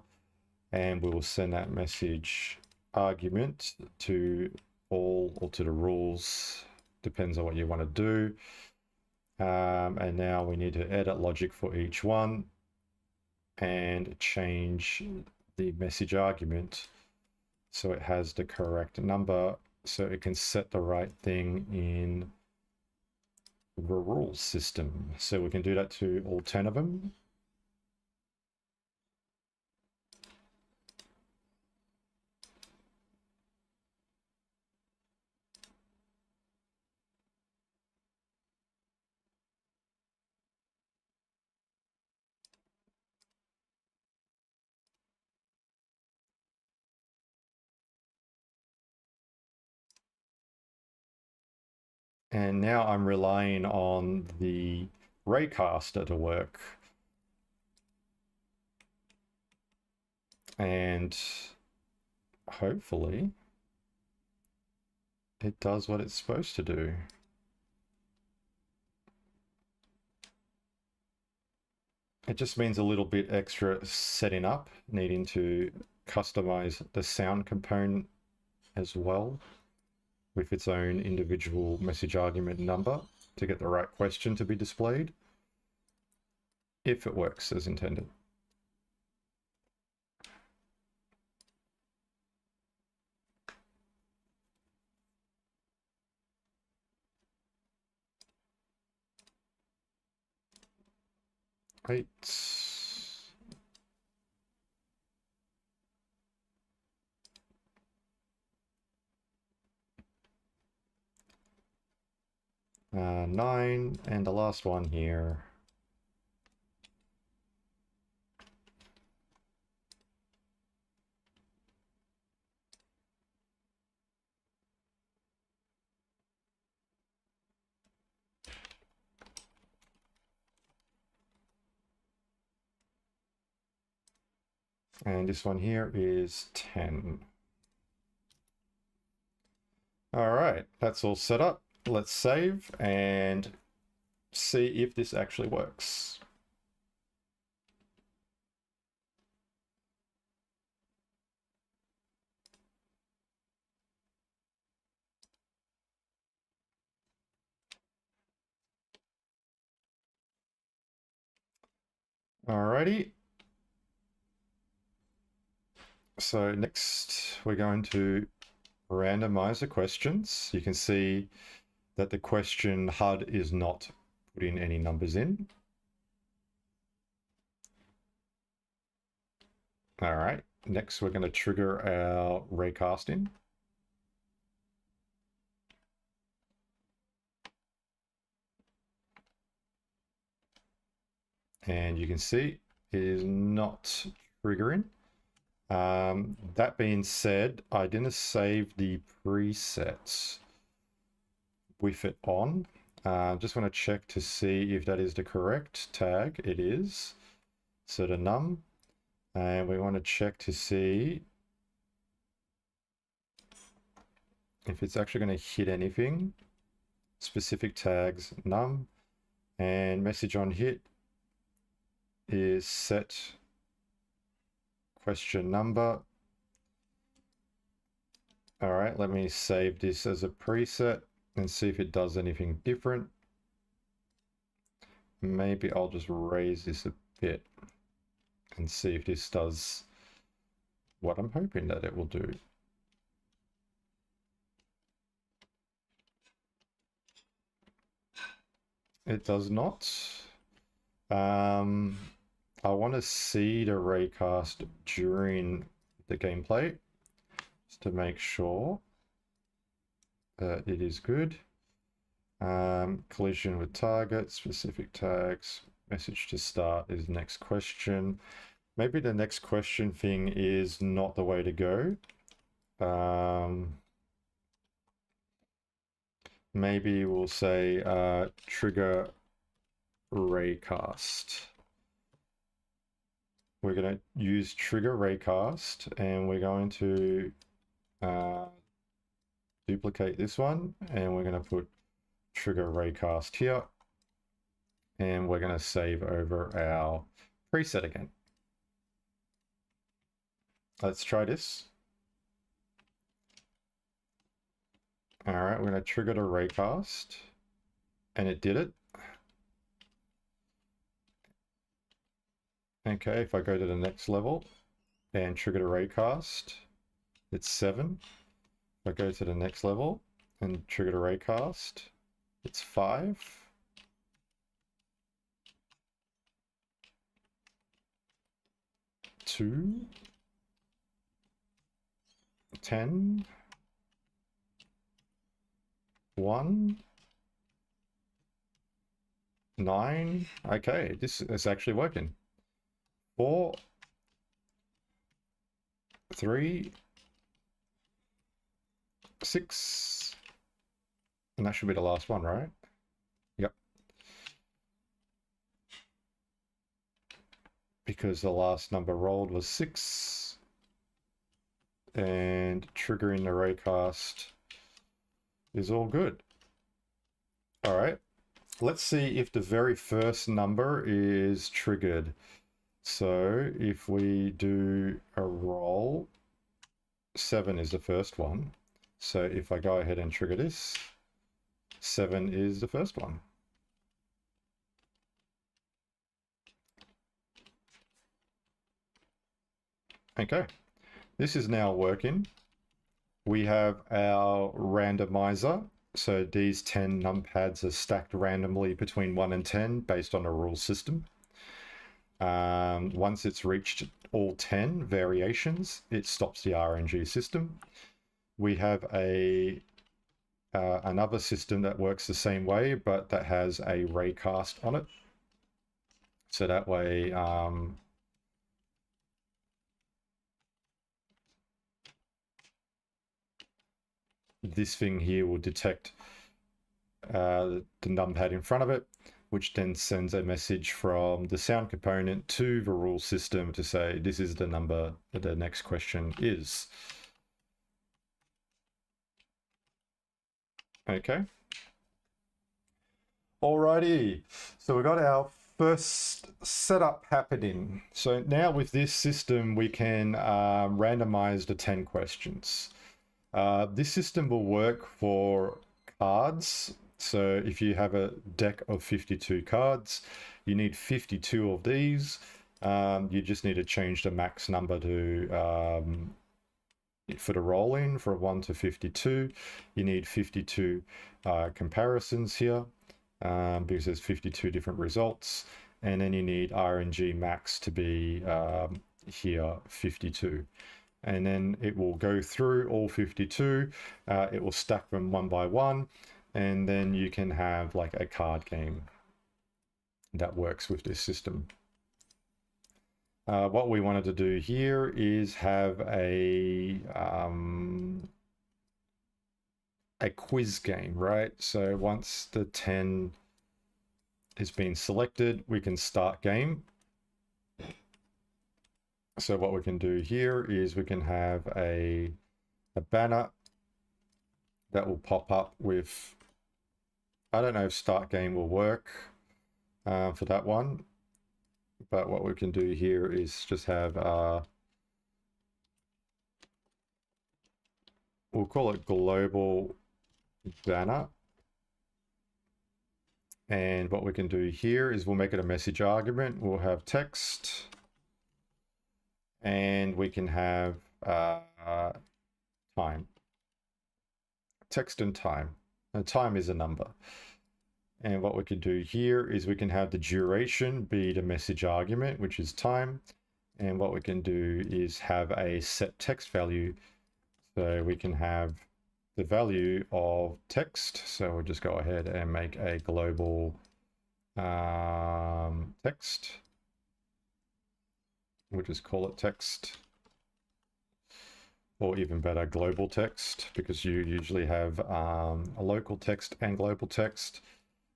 And we will send that message argument to all or to the rules. Depends on what you want to do. And now we need to edit logic for each one and change the message argument so it has the correct number, so it can set the right thing in the rules system. So we can do that to all 10 of them. And now I'm relying on the raycaster to work. And hopefully it does what it's supposed to do. It just means a little bit extra setting up, needing to customize the sound component as well with its own individual message argument number to get the right question to be displayed, if it works as intended. Right. 9, and the last one here. And this one here is 10. All right, that's all set up. Let's save and see if this actually works. Alrighty. So next we're going to randomize the questions. You can see that the question HUD is not putting any numbers in. All right, next we're going to trigger our raycasting. And you can see it is not triggering. That being said, I didn't save the presets with it on. Just want to check to see if that is the correct tag. It is. So the num, and we want to check to see if it's actually going to hit anything. Specific tags num, and message on hit is set question number. All right, let me save this as a preset and see if it does anything different. Maybe I'll just raise this a bit and see if this does what I'm hoping that it will do. It does not. I want to see the raycast during the gameplay just to make sure that it is good. Collision with target, specific tags, message to start is next question. Maybe the next question thing is not the way to go. Maybe we'll say trigger raycast. We're going to use trigger raycast, and we're going to duplicate this one, and we're going to put trigger raycast here, and we're going to save over our preset again. Let's try this. All right, we're going to trigger the raycast, and it did it. Okay, if I go to the next level and trigger the raycast, it's 7. If I go to the next level and trigger the raycast, it's 5. Two, 10, 1, 9. Okay, this is actually working. 4, 3, 6, and that should be the last one, right? Yep. Because the last number rolled was 6, and triggering the raycast is all good. All right, let's see if the very first number is triggered. So if we do a roll, 7 is the first one. So if I go ahead and trigger this, 7 is the first one. Okay, this is now working. We have our randomizer. So these 10 numpads are stacked randomly between 1 and 10 based on a rule system. Once it's reached all 10 variations, it stops the RNG system. We have a another system that works the same way, but that has a raycast on it. So that way, this thing here will detect the numpad in front of it, which then sends a message from the sound component to the rule system to say this is the number that the next question is. Okay. Alrighty, so we got our first setup happening. So now with this system, we can randomize the 10 questions. This system will work for cards. So if you have a deck of 52 cards, you need 52 of these. You just need to change the max number to for the roll-in from 1 to 52. You need 52 comparisons here. Because there's 52 different results, and then you need RNG max to be here 52, and then it will go through all 52. It will stack them one by one, and then you can have like a card game that works with this system. What we wanted to do here is have a quiz game, right? So once the 10 has been selected, we can start game. So what we can do here is we can have a banner that will pop up with, I don't know if start game will work for that one, but what we can do here is just have, we'll call it global banner. And what we can do here is we'll make it a message argument. We'll have text, and we can have time. Text and time. And time is a number. And what we can do here is we can have the duration be the message argument, which is time. And what we can do is have a set text value. So we can have the value of text. So we'll just go ahead and make a global text. We'll just call it text, or even better, global text, because you usually have a local text and global text,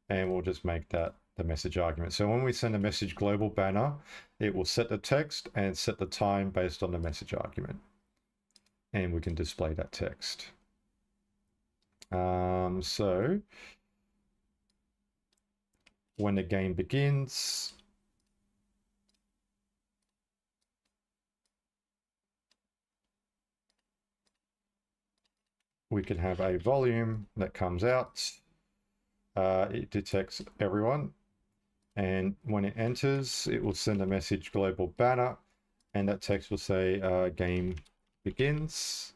and we'll just make that the message argument. So when we send a message global banner, it will set the text and set the time based on the message argument, and we can display that text. So when the game begins, we can have a volume that comes out. It detects everyone, and when it enters, it will send a message global banner, and that text will say game begins,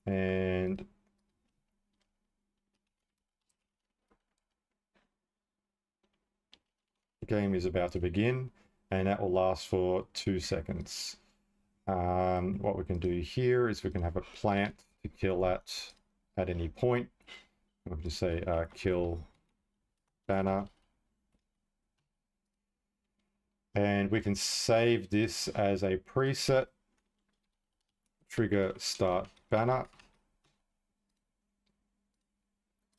and the game is about to begin, and that will last for 2 seconds. What we can do here is we can have a plant to kill that at any point. We'll just say kill banner. And we can save this as a preset. Trigger start banner.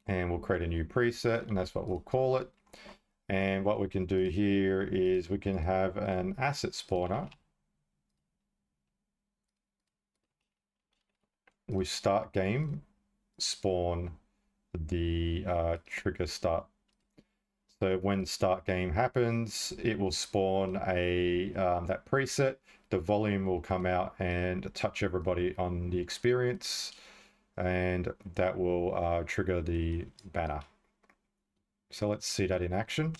And we'll create a new preset, and that's what we'll call it. And what we can do here is we can have an asset spawner. We start game, spawn the trigger start. So when start game happens, it will spawn a that preset. The volume will come out and touch everybody on the experience, and that will trigger the banner. So let's see that in action.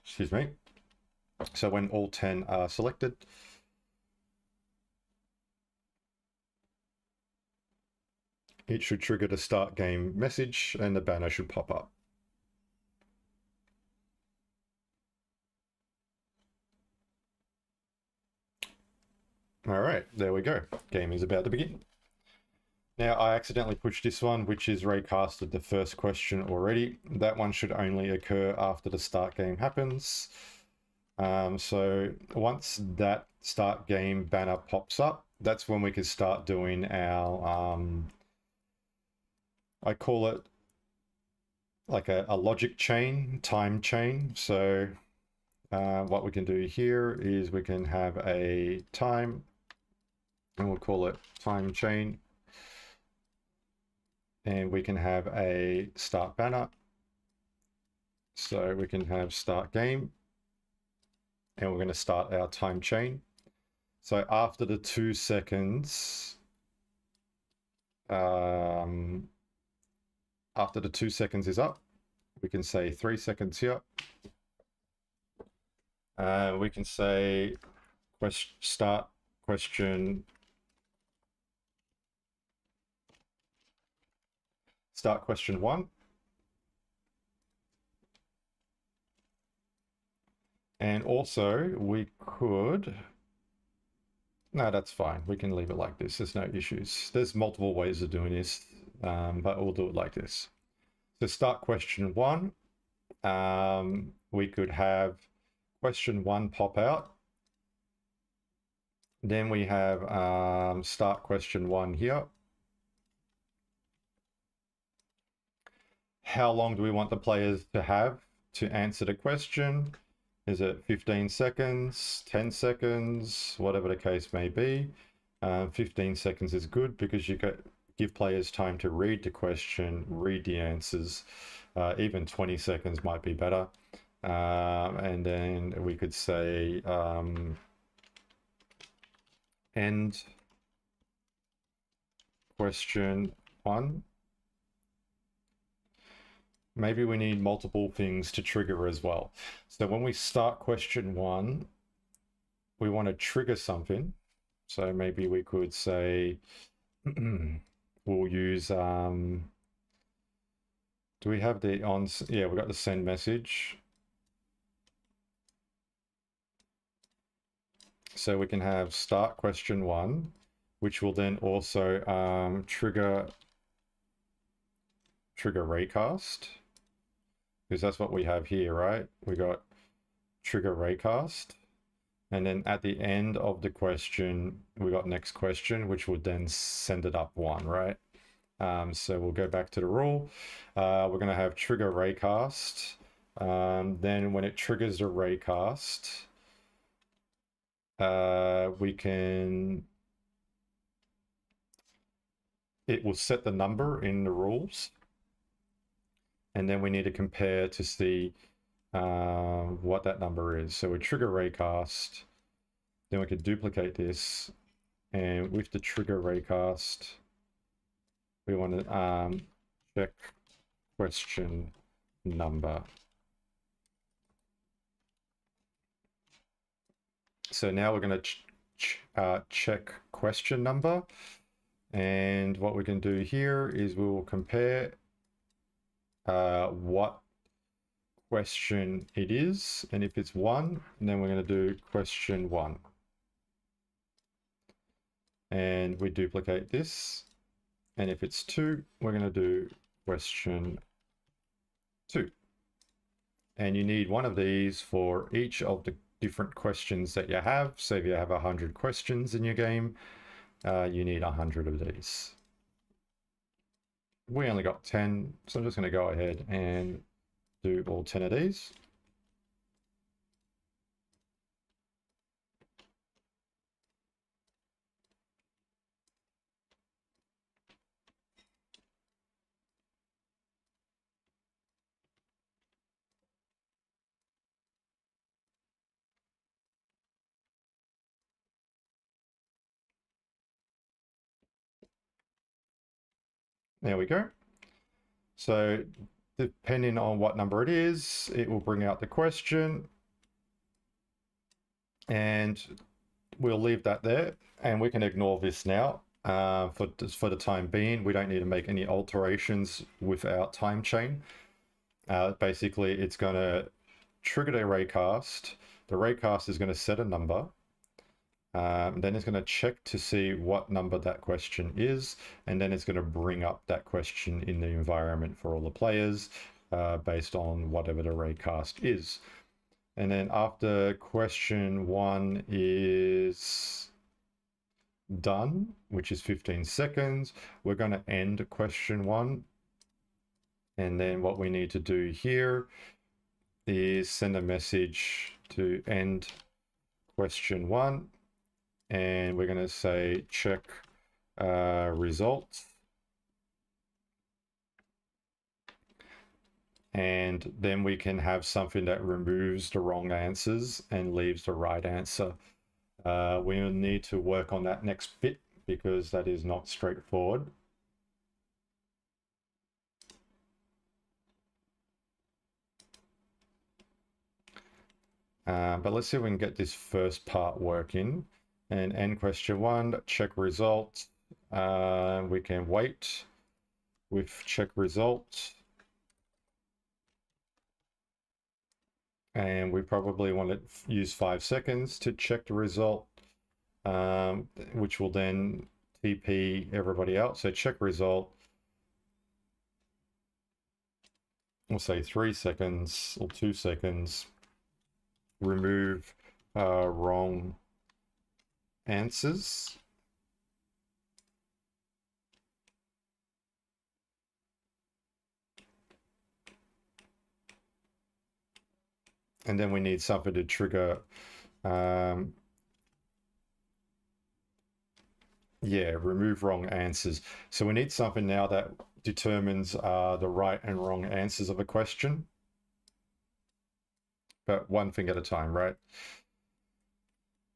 Excuse me. So when all 10 are selected, it should trigger the start game message, and the banner should pop up. there we go. Game is about to begin. Now, I accidentally pushed this one, which is raycasted the first question already. That one should only occur after the start game happens. So once that start game banner pops up, that's when we can start doing our, I call it like a logic chain, time chain. So what we can do here is we can have a time, and we'll call it time chain. And we can have a start banner. So we can have start game, and we're going to start our time chain. So after the 2 seconds, after the 2 seconds is up, we can say 3 seconds here. We can say start question. Start question 1. And also we could, no, that's fine. We can leave it like this. There's no issues. There's multiple ways of doing this, but we'll do it like this. So start question 1. We could have question 1 pop out. Then we have start question 1 here. How long do we want the players to have to answer the question? Is it 15 seconds, 10 seconds, whatever the case may be? 15 seconds is good because you give players time to read the question, read the answers. Even 20 seconds might be better. And then we could say end question 1. Maybe we need multiple things to trigger as well. So when we start question 1, we want to trigger something. So maybe we could say, we'll use, do we have the on? Yeah, we got the send message. So we can have start question 1, which will then also trigger raycast. Because that's what we have here, right? We got trigger raycast. And then at the end of the question, we got next question, which would then send it up 1, right? So we'll go back to the rule. We're going to have trigger raycast. Then when it triggers the raycast, it will set the number in the rules. And then we need to compare to see what that number is. So we trigger raycast, then we could duplicate this, and with the trigger raycast, we want to check question number. So now we're going to check question number, and what we can do here is we will compare what question it is, and if it's 1, then we're going to do question 1, and we duplicate this, and if it's 2, we're going to do question 2, and you need one of these for each of the different questions that you have. So if you have 100 questions in your game, you need 100 of these. We only got 10, so I'm just going to go ahead and do all 10 of these. There we go. So depending on what number it is, it will bring out the question, and we'll leave that there, and we can ignore this now. For the time being, we don't need to make any alterations with our time chain. Basically, it's going to trigger the raycast. The raycast is going to set a number. Then it's going to check to see what number that question is, and then it's going to bring up that question in the environment for all the players based on whatever the raycast is. And then after question 1 is done, which is 15 seconds, we're going to end question 1. And then what we need to do here is send a message to end question 1. And we're going to say check results. And then we can have something that removes the wrong answers and leaves the right answer. We'll need to work on that next bit because that is not straightforward. But let's see if we can get this first part working. And end question 1, check results. We can wait with check results. And we probably want to use 5 seconds to check the result, which will then TP everybody else. So check result. We'll say 3 seconds or 2 seconds. Remove wrong answers. And then we need something to trigger, remove wrong answers. So we need something now that determines the right and wrong answers of a question. But one thing at a time, right?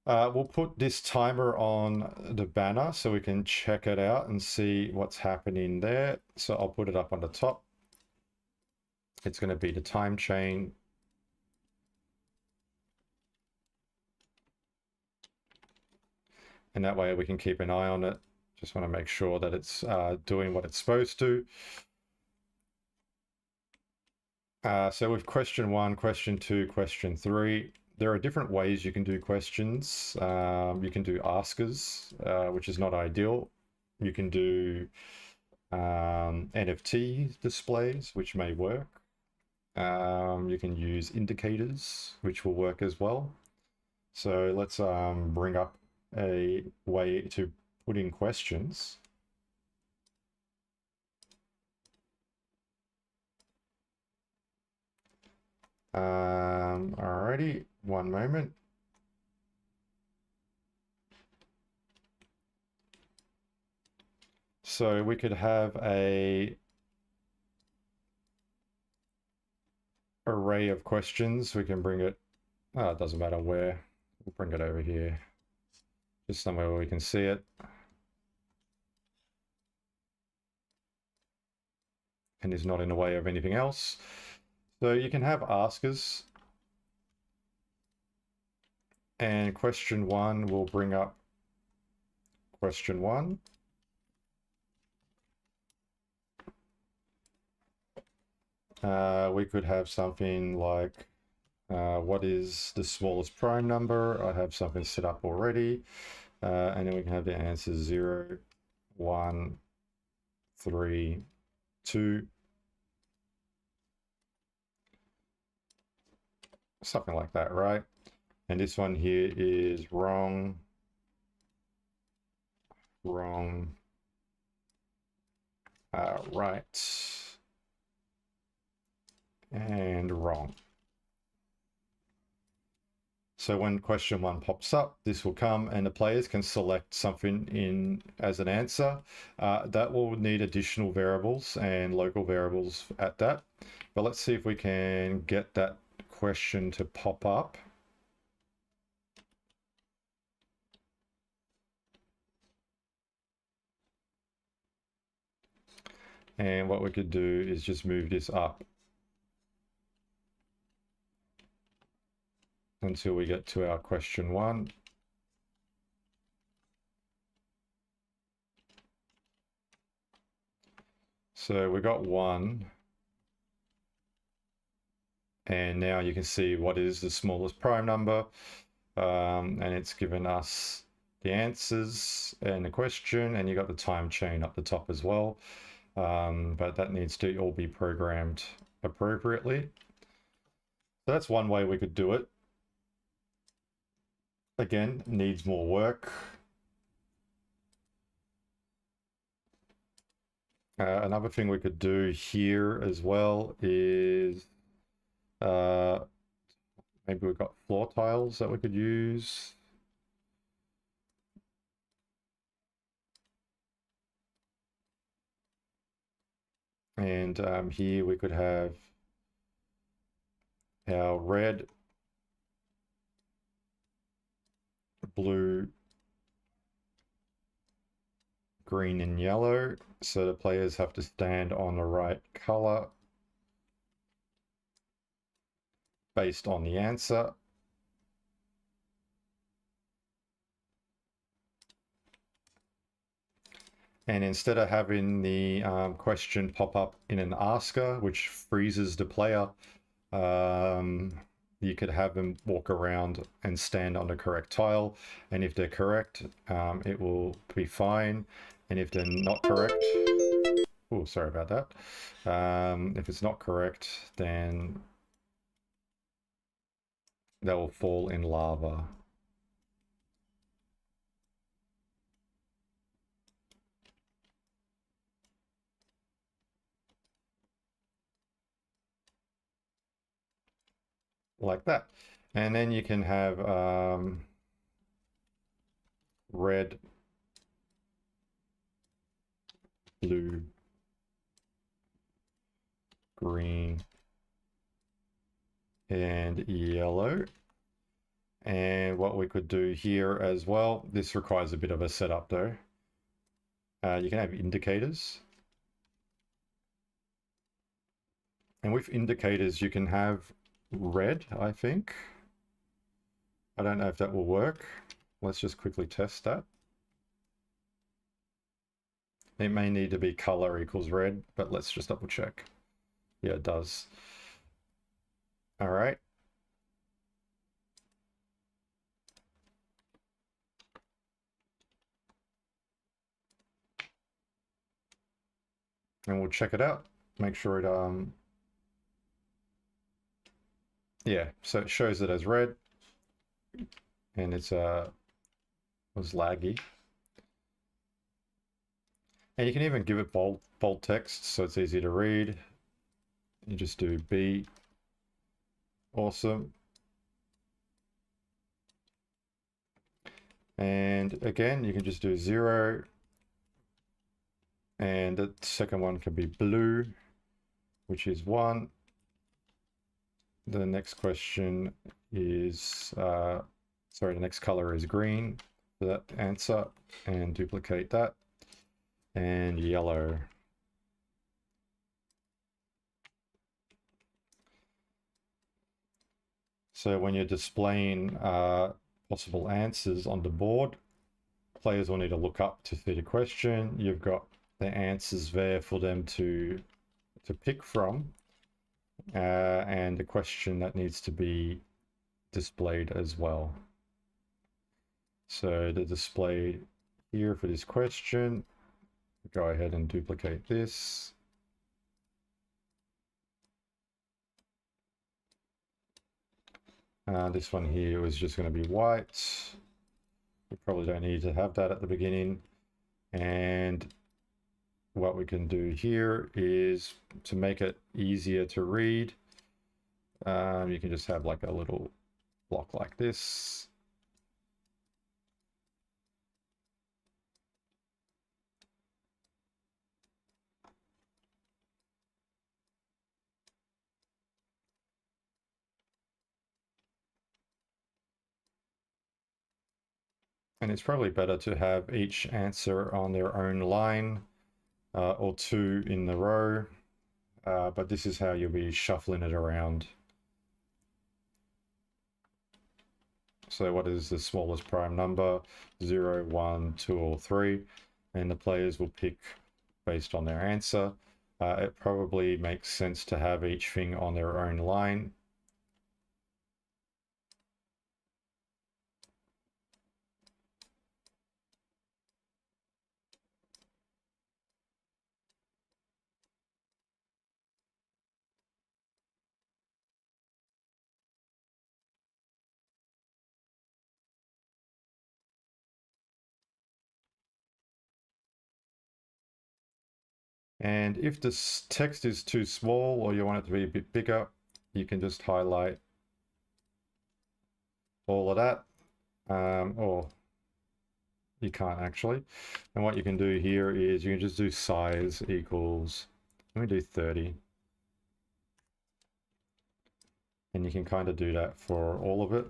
We'll put this timer on the banner so we can check it out and see what's happening there. So I'll put it up on the top. It's going to be the time chain. And that way we can keep an eye on it. Just want to make sure that it's doing what it's supposed to. So with question 1, question 2, question 3, there are different ways you can do questions. You can do askers, which is not ideal. You can do NFT displays, which may work. You can use indicators, which will work as well. So let's bring up a way to put in questions. Alrighty, one moment. So we could have a array of questions. We can bring it, it doesn't matter where. We'll bring it over here. Just somewhere where we can see it. And is not in the way of anything else. So you can have askers. And question 1 will bring up question 1. We could have something like, what is the smallest prime number? I have something set up already. And then we can have the answers 0, 1, 3, 2. Something like that, right? And this one here is wrong, wrong, right, and wrong. So when question 1 pops up, this will come and the players can select something in as an answer. That will need additional variables and local variables at that. But let's see if we can get that question to pop up. And what we could do is just move this up until we get to our question 1. So we got 1. And now you can see what is the smallest prime number. and it's given us the answers and the question, and you got the time chain up the top as well. But that needs to all be programmed appropriately. So that's one way we could do it. Again, needs more work. Another thing we could do here as well is maybe we've got floor tiles that we could use. And here we could have our red, blue, green, and yellow. So the players have to stand on the right color based on the answer. And instead of having the question pop up in an asker, which freezes the player, you could have them walk around and stand on the correct tile. And if they're correct, it will be fine. And if they're not correct, oh, sorry about that. If it's not correct, then they will fall in lava. Like that. And then you can have red, blue, green, and yellow. And what we could do here as well, this requires a bit of a setup though. You can have indicators. And with indicators, you can have red, I think. I don't know if that will work. Let's just quickly test that. It may need to be color equals red, but let's just double check. Yeah, it does. All right. And we'll check it out. Make sure it, yeah, so it shows it as red. And it's was laggy. And you can even give it bold text so it's easy to read. You just do B. Awesome. And again, you can just do 0. And the second one can be blue, which is 1. The next question is, sorry, the next color is green for that answer, and duplicate that. And yellow. So when you're displaying possible answers on the board, players will need to look up to see the question. You've got the answers there for them to pick from, and the question that needs to be displayed as well. So the display here for this question, go ahead and duplicate this. This one here was just going to be white. We probably don't need to have that at the beginning. And what we can do here is to make it easier to read. You can just have like a little block like this. And it's probably better to have each answer on their own line, or 2 in the row. But this is how you'll be shuffling it around. So what is the smallest prime number? 0, 1, 2, or 3. And the players will pick based on their answer. It probably makes sense to have each thing on their own line. And if this text is too small or you want it to be a bit bigger, you can just highlight all of that, or you can't actually. And what you can do here is you can just do size equals, let me do 30. And you can kind of do that for all of it.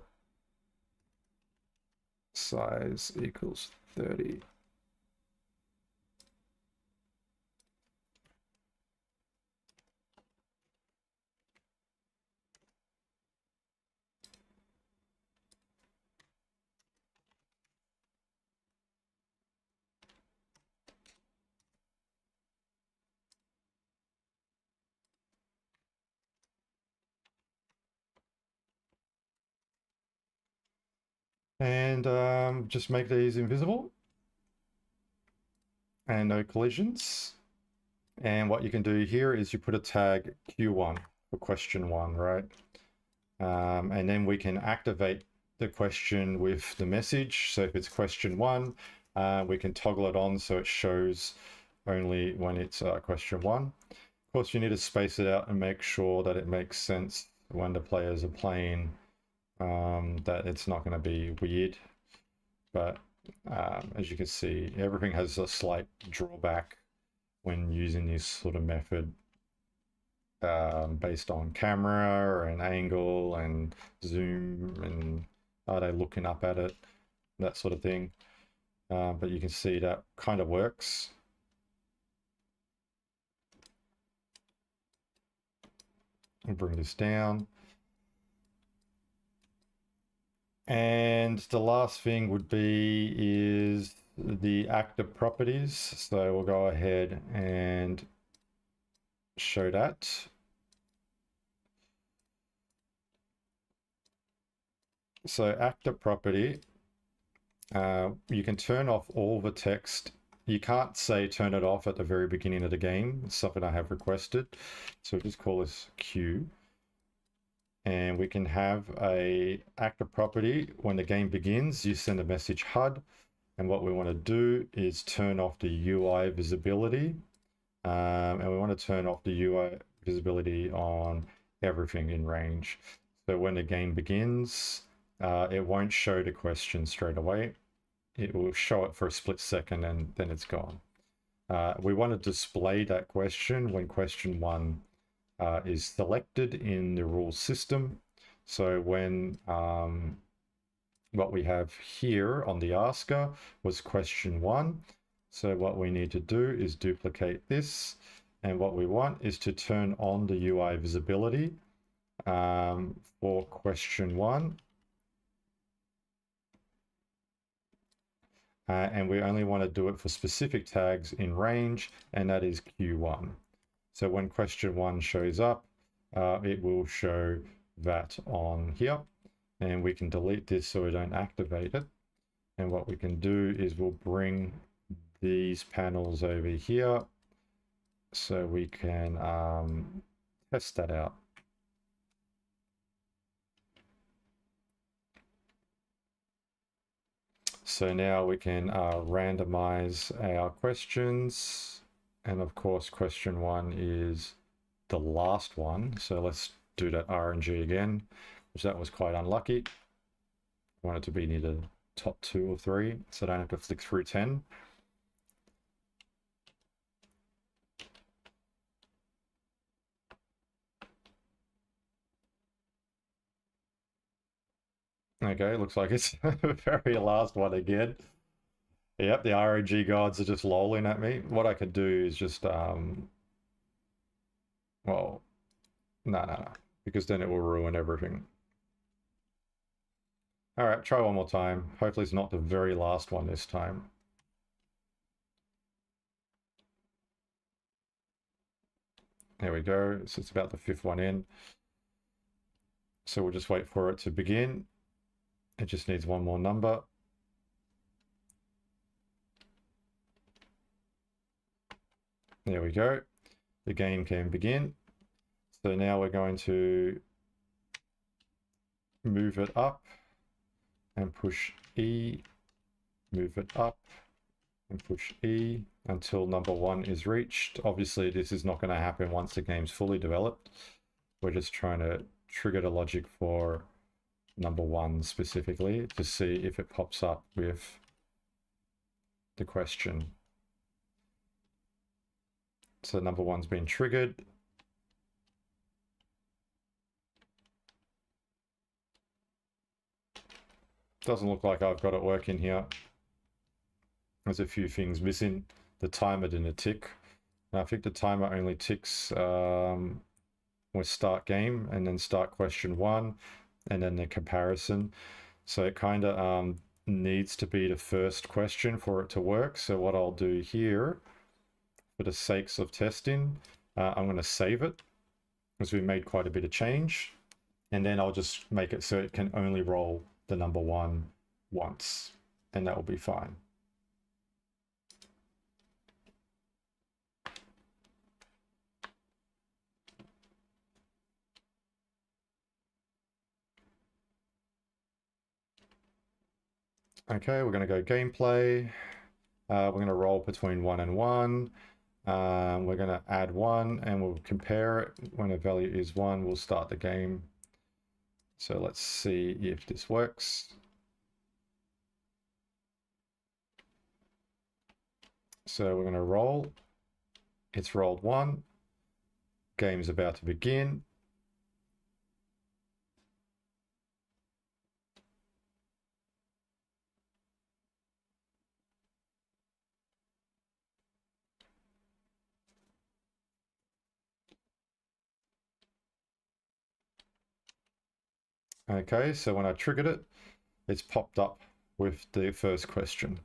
Size equals 30. And just make these invisible and no collisions. And what you can do here is you put a tag Q1 for question 1, right? And then we can activate the question with the message. So if it's question 1, we can toggle it on so it shows only when it's question 1. Of course, you need to space it out and make sure that it makes sense when the players are playing, that it's not going to be weird. But as you can see, everything has a slight drawback when using this sort of method, based on camera and angle and zoom and are they looking up at it, that sort of thing. But you can see that kind of works. I'll bring this down. And the last thing would be is the actor properties. So we'll go ahead and show that. So actor property, you can turn off all the text. You can't say turn it off at the very beginning of the game. It's something I have requested. So we'll just call this Q. And we can have a actor property. When the game begins, you send a message HUD. And what we want to do is turn off the UI visibility. And we want to turn off the UI visibility on everything in range. So when the game begins, it won't show the question straight away. It will show it for a split second and then it's gone. We want to display that question when question 1 is selected in the rule system. So when what we have here on the asker was question 1. So what we need to do is duplicate this. And what we want is to turn on the UI visibility for question 1. And we only want to do it for specific tags in range, and that is Q1. So when question 1 shows up, it will show that on here. And we can delete this so we don't activate it. And what we can do is we'll bring these panels over here so we can test that out. So now we can randomize our questions. And of course, question 1 is the last one. So let's do that RNG again, which that was quite unlucky. I want it to be near the top 2 or 3, so I don't have to flick through 10. Okay, looks like it's the very last one again. Yep, the RNG gods are just lolling at me. What I could do is just, well, no, because then it will ruin everything. All right, try one more time. Hopefully it's not the very last one this time. There we go. So it's about the 5th one in. So we'll just wait for it to begin. It just needs one more number. There we go. The game can begin. So now we're going to move it up and push E, move it up and push E until number 1 is reached. Obviously, this is not going to happen once the game's fully developed. We're just trying to trigger the logic for number 1 specifically to see if it pops up with the question. So number 1's been triggered. Doesn't look like I've got it working here. There's a few things missing. The timer didn't tick. And I think the timer only ticks with start game and then start question 1 and then the comparison. So it kind of needs to be the first question for it to work. So what I'll do here, for the sakes of testing, I'm going to save it because we made quite a bit of change. And then I'll just make it so it can only roll the number 1 once, and that will be fine. Okay, we're going to go gameplay. We're going to roll between 1 and 1. We're going to add 1 and we'll compare it. When a value is 1, we'll start the game. So let's see if this works. So we're going to roll. It's rolled 1. Game's about to begin. Okay, so when I triggered it, it's popped up with the first question.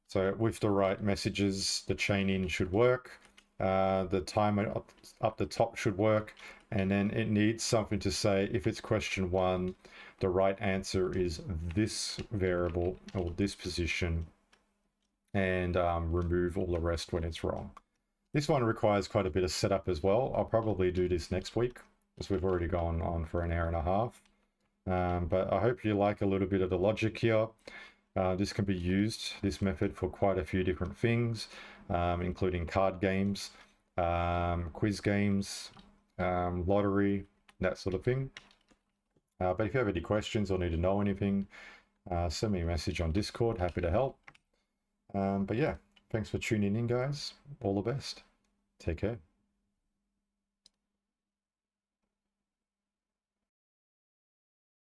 So with the right messages, the chaining should work. The timer up the top should work. And then it needs something to say, if it's question 1, the right answer is this variable or this position, and remove all the rest when it's wrong. This one requires quite a bit of setup as well. I'll probably do this next week, because we've already gone on for an hour and a half. But I hope you like a little bit of the logic here. This can be used, this method, for quite a few different things, including card games, quiz games, lottery, that sort of thing. But if you have any questions or need to know anything, send me a message on Discord, happy to help. But yeah, thanks for tuning in, guys. All the best. Take care.